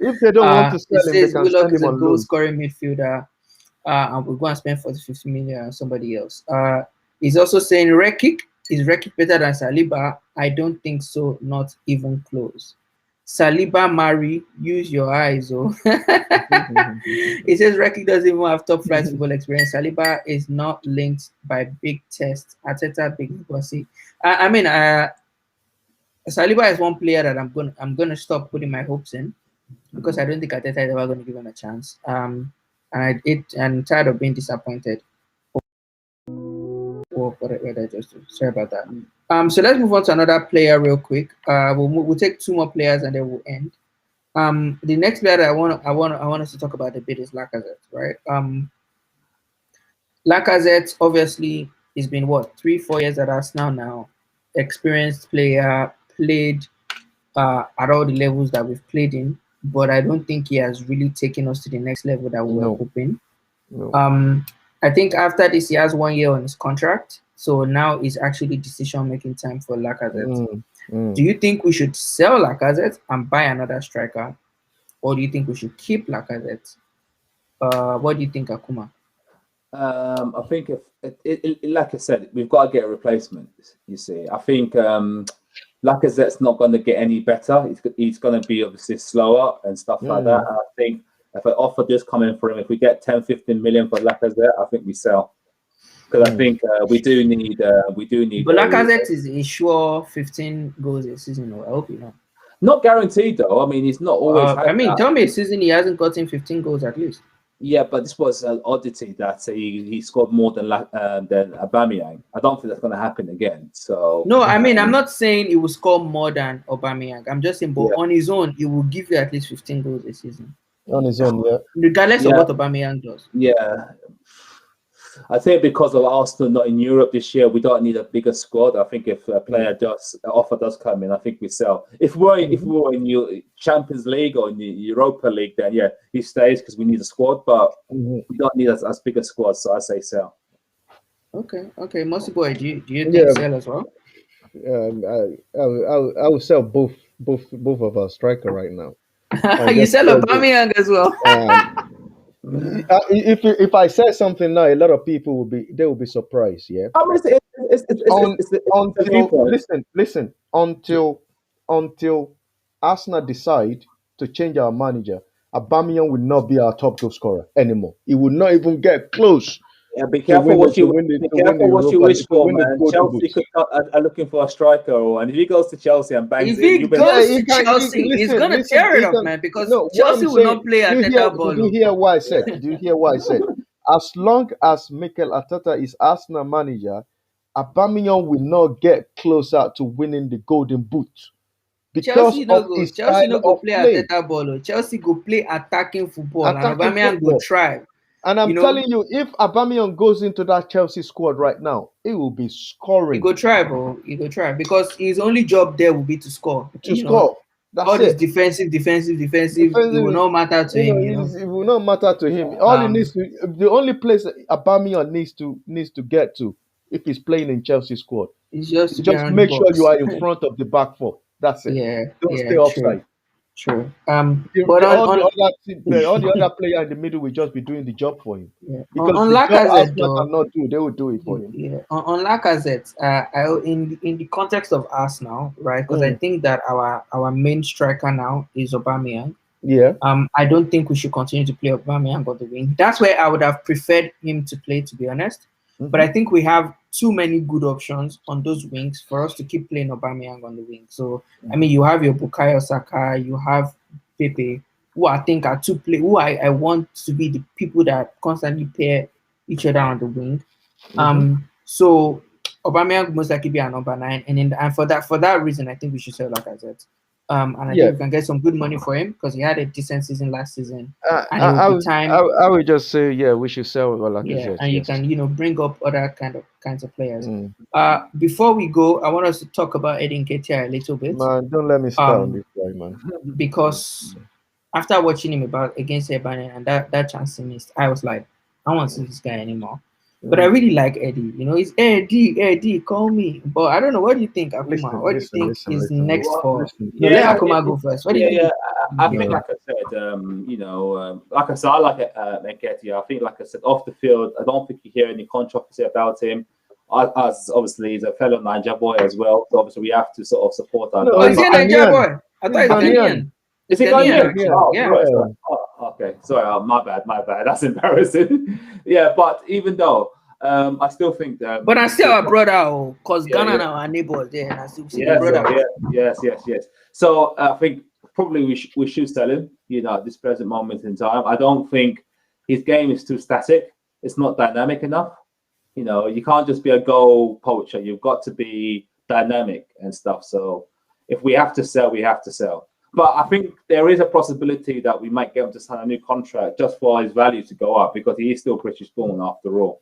If they don't want to It sell him, they says can Willock send is him a on goal loan. scoring midfielder, and we'll go and spend 40-50 million on somebody else. He's also saying Rekic is Rekic better than Saliba? I don't think so, not even close. Saliba Mari, use your eyes. Oh, he says Rekic doesn't even have top flight football experience. Saliba is not linked by big tests. Arteta big bossy. I mean, Saliba is one player that I'm gonna stop putting my hopes in because I don't think Arteta is ever going to give him a chance. And I'm tired of being disappointed. Sorry about that. So let's move on to another player real quick. We'll take two more players and then we'll end. The next player that I want us to talk about a bit is Lacazette, right? Lacazette obviously has been 3-4 years at Arsenal now. Experienced player, played at all the levels that we've played in, but I don't think he has really taken us to the next level that we were hoping. No. I think after this, he has 1 year on his contract, so now is actually decision-making time for Lacazette. Do you think we should sell Lacazette and buy another striker, or do you think we should keep Lacazette? What do you think, Akuma? I think if like I said, we've got to get a replacement. You see, I think Lacazette's not going to get any better. He's going to be obviously slower and stuff like that. And I think if an offer does come in for him, if we get 10-15 million for Lacazette, I think we sell. Because I think we do need. But Lacazette is a sure 15 goals a season. I hope you know. Not guaranteed though. I mean, he's not always. Tell me a season he hasn't gotten 15 goals at least. Yeah, but this was an oddity that he scored more than Aubameyang. I don't think that's going to happen again. So no, I mean I'm not saying he will score more than Aubameyang. I'm just saying, but on his own, he will give you at least 15 goals a season. On his own, regardless of what Aubameyang does. Yeah. I think because of Arsenal not in Europe this year, we don't need a bigger squad. I think if a player offer does come in, I think we sell. If we're in Champions League or in the Europa League, then he stays because we need a squad. But we don't need as big a squad, so I say sell. Okay. Mossyboy, do you think sell as well? I will sell both of our striker right now. You sell Aubameyang as well. If I say something now, a lot of people will be surprised. Yeah. Listen. Until Arsenal decide to change our manager, Aubameyang will not be our top goal scorer anymore. He will not even get close. Yeah, be careful what you wish for, man. Chelsea are looking for a striker, and if he goes to Chelsea and bangs he's going to tear it up, man, because Chelsea will not play Arteta ball. Do you hear what I said? As long as Mikel Arteta is Arsenal manager, Aubameyang will not get closer to winning the Golden Boot. Chelsea no go play Arteta ball. Chelsea go play attacking football, and Aubameyang go try. And I'm telling you, if Aubameyang goes into that Chelsea squad right now, he will be scoring. He go try, bro. He go try because his only job there will be to score. That's all it. This defensive. It will not matter to him. It will not matter to him. All he needs to, the only place Aubameyang needs to get to, if he's playing in Chelsea squad, is just make sure you are in front of the back four. That's it. Don't stay offside. True. But all the other players in the middle will just be doing the job for him. Yeah. Because on Lacazette, they will do it for him. Yeah. On Lacazette, in the context of Arsenal, right? Because I think that our main striker now is Aubameyang. Yeah. I don't think we should continue to play Aubameyang on the wing. That's where I would have preferred him to play, to be honest. But I think we have too many good options on those wings for us to keep playing Aubameyang on the wing. So I mean, you have your Bukayo Saka, you have Pepe, who I think are who I want to be the people that constantly pair each other on the wing. So Aubameyang most likely be a number 9, and for that reason, I think we should sell Lacazette. And I think we can get some good money for him because he had a decent season last season, and it will be time. I would just say, we should sell Lacazette. Yeah, and you can bring up other kinds of players. Before we go, I want us to talk about Edin Nketiah a little bit. Man, don't let me start on this guy, man. Because after watching him against Everton and that chance he missed, I was like, I don't want to see this guy anymore. But I really like Eddie. He's Eddie, call me. But I don't know. What do you think, Akuma? What do you think is next for? Let Akuma go first. What do you think? I think, like I said, like I said, I like Nketiah. I think, like I said, off the field, I don't think you hear any controversy about him. As obviously, he's a fellow Niger boy as well. So obviously, we have to sort of support him. Is he a Niger boy? I thought he's Ghanaian. Is he Ghanaian? Yeah. Right. Okay. Sorry. My bad. That's embarrassing. Yeah, but even though I still think that. But I still a brother, because Ghana and our neighbors there, and I still see brother. Yes. So I think probably we should sell him. At this present moment in time, I don't think his game is too static. It's not dynamic enough. You can't just be a goal poacher. You've got to be dynamic and stuff. So if we have to sell, we have to sell. But I think there is a possibility that we might get him to sign a new contract just for his value to go up because he is still British born after all.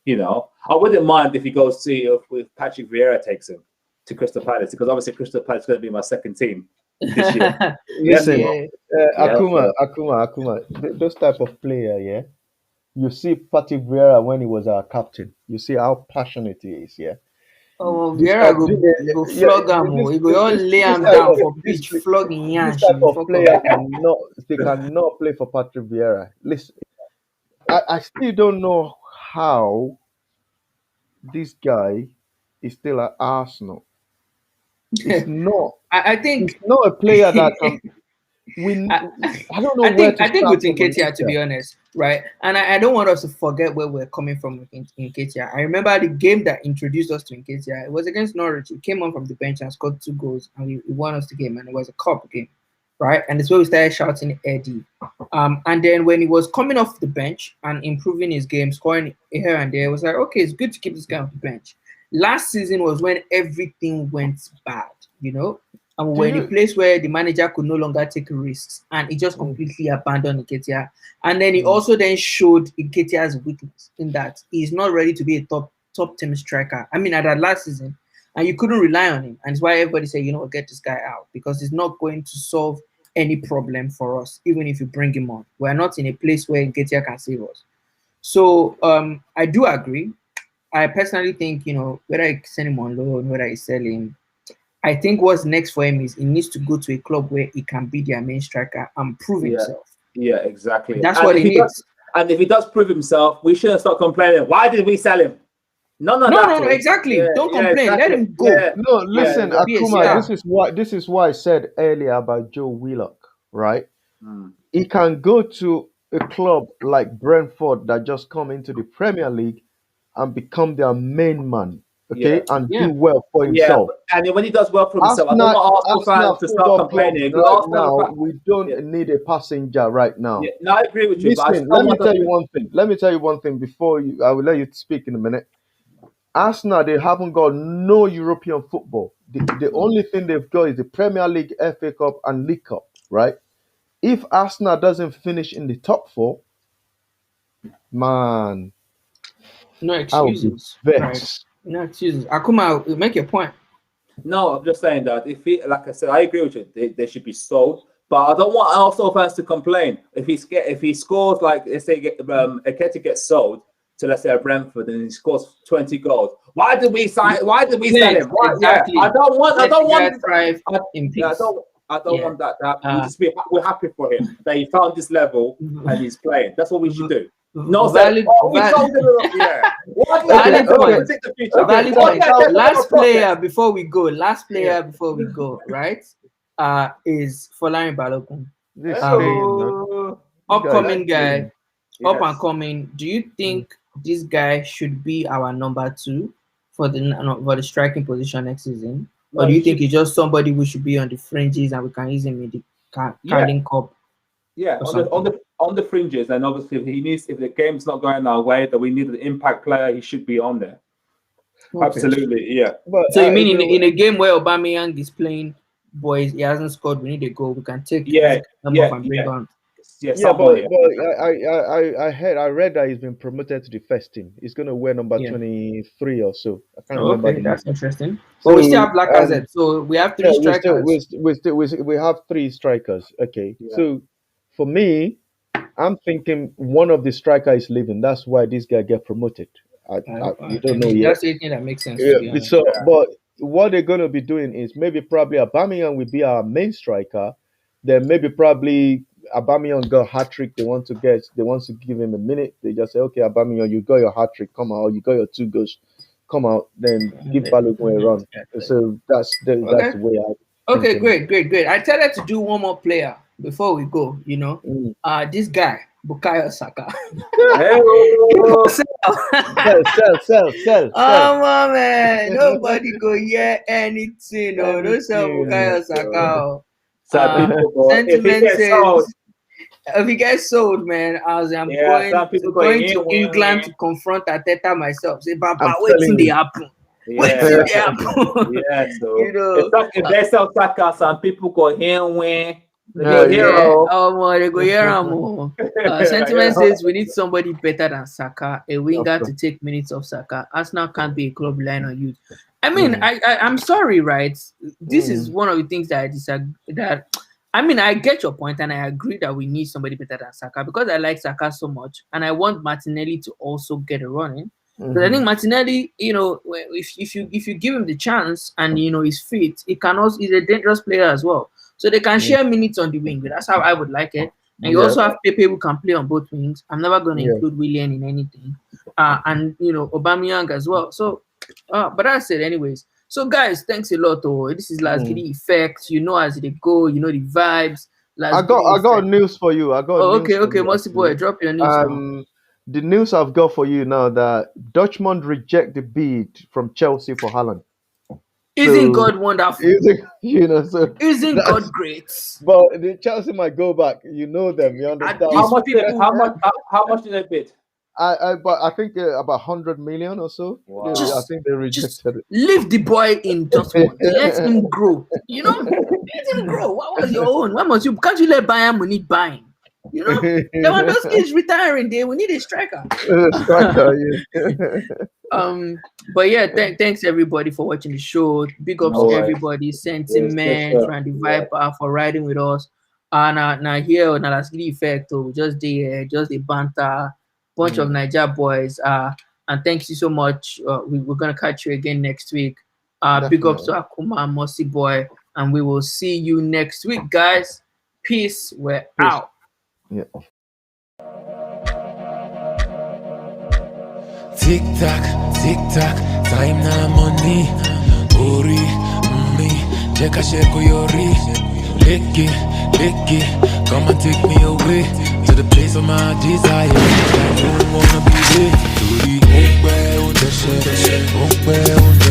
I wouldn't mind if he goes to if Patrick Vieira takes him to Crystal Palace because obviously Crystal Palace is going to be my second team this year. Listen, Akuma, those type of player, yeah. You see Patrick Vieira when he was our captain. You see how passionate he is, yeah. Oh, Vieira go flog him. He go all lay him down for pitch, flogging Yan. This type of player cannot play for Patrick Vieira. Listen, I still don't know how this guy is still at Arsenal. It's not. I think it's not a player that can. I don't know. I think with Nketiah, to be honest, right? And I don't want us to forget where we're coming from with Nketiah. I remember the game that introduced us to Nketiah. It was against Norwich. He came on from the bench and scored 2 goals, and he won us the game. And it was a cup game, right? And it's where we started shouting Eddie. And then when he was coming off the bench and improving his game, scoring here and there, it was like, okay, it's good to keep this guy off the bench. Last season was when everything went bad, and we're in a place where the manager could no longer take risks, and he just completely abandoned Nketiah. And then he also then showed Nketiah's weakness in that he's not ready to be a top team striker. I mean, at that last season, and you couldn't rely on him, and it's why everybody said, get this guy out because he's not going to solve any problem for us, even if you bring him on. We're not in a place where Nketiah can save us. So I do agree. I personally think, whether I send him on loan, whether I sell him, I think what's next for him is he needs to go to a club where he can be their main striker and prove himself. Yeah, exactly. That's what he needs. And if he does prove himself, we shouldn't start complaining. Why did we sell him? No, exactly. Yeah, don't complain. Exactly. Let him go. Yeah. No, listen, Akuma, this is why I said earlier about Joe Willock, right? He can go to a club like Brentford that just come into the Premier League and become their main man, and do well for himself. Yeah, and when he does well for himself, I don't want Arsenal fans to start complaining. Right now, we don't need a passenger right now. Yeah, no, I agree with you. Listen, let me tell you one thing before I will let you speak in a minute. Arsenal, they haven't got no European football. The only thing they've got is the Premier League, FA Cup, and League Cup, right? If Arsenal doesn't finish in the top 4, man, no excuses. Right. No excuses. Akuma, make your point. No, I'm just saying that like I said, I agree with you. They should be sold, but I don't want Arsenal fans to complain if he scores, like let's say Nketiah gets sold to, let's say, Brentford and he scores 20 goals. Why did we sell him? Exactly. I don't want I don't want that to happen. We're happy for him that he found this level and he's playing. That's what we should do. No, valid point. Last player before we go, right? Is Folarin Balogun. Upcoming guy, up and coming. Do you think this guy should be our number 2 for the striking position next season? No, Or do you he think should- he's just somebody who should be on the fringes and we can use him in the Carling Cup? Yeah, or on the fringes, and obviously if the game's not going our way, that we need an impact player, he should be on there. Okay. Absolutely, yeah. But So you mean in a game where Aubameyang is playing, boys, he hasn't scored, we need a goal, we can take Yeah, him yeah, off and bring yeah. on. Yeah, yeah, but somebody. I read that he's been promoted to the first team. He's going to wear number Yeah. 23 or so. I can't remember. Okay, the that's number. interesting. But we still have So, Lacazette, so we have 3 Yeah, strikers. we have 3 strikers. Okay, Yeah. so for me, I'm thinking one of the strikers is leaving. That's why this guy get promoted. You don't know yet. That's the thing that makes sense. To be Yeah, honest. so but what they're gonna be doing is maybe probably Aubameyang will be our main striker. Then maybe probably Aubameyang got hat trick. They want to give him a minute. They just say, okay, Aubameyang, you got your hat trick, come out. You got your 2 goals, come out. Then give Balogun a run. So that's the way I. Okay, great. I tell her to do one more player before we go. This guy, Bukayo Saka. Sell. Oh my man, nobody go hear anything. No, don't sell Bukayo Saka. Sentiment says if he gets sold, man, I'm going to England to confront Arteta myself. Say, Baba, what's in the happen? What's in the happen? Yeah, so if they sell Saka, some people go here and win. They They go here. Sentiment says we need somebody better than Saka, a winger to take minutes off Saka. Arsenal can't be a club relying on youth. I mean, I'm sorry, right? This is one of the things that I get your point, and I agree that we need somebody better than Saka because I like Saka so much, and I want Martinelli to also get a run in. But I think Martinelli, if you give him the chance and he's fit, he's a dangerous player as well. So they can share minutes on the wing. That's how I would like it. And you also have Pepe who can play on both wings. I'm never going to include Willian in anything. And Aubameyang as well. So, but that's it anyways. So guys, thanks a lot. This is Lasgidi Effect. As they go, the vibes. I got news for you. Okay, Mossyboy, drop your news now. The news I've got for you now that Dortmund reject the bid from Chelsea for Haaland. Isn't God wonderful? Isn't God great? But the Chelsea might go back. You know them. You understand? How much did they bid? I think about 100 million or so. Wow. I think they rejected it. Leave the boy in Dortmund. Let him grow. Let him grow. What was your own? Can't you let Bayern Munich buying? Lewandowski is retiring. We need a striker. But yeah, thanks everybody for watching the show. Big ups to everybody. Sentiment, and the Viper for riding with us. Now here on Lasgidi Effect, we just the banter, bunch of Niger boys. And thank you so much. We're gonna catch you again next week. Big ups to Akuma and Mossyboy, and we will see you next week, guys. Peace. We're out. Yeah. Tick tock, time na money. Ori, me, check a shake yori. Lick it, come and take me away to the place of my desire. I don't wanna be there.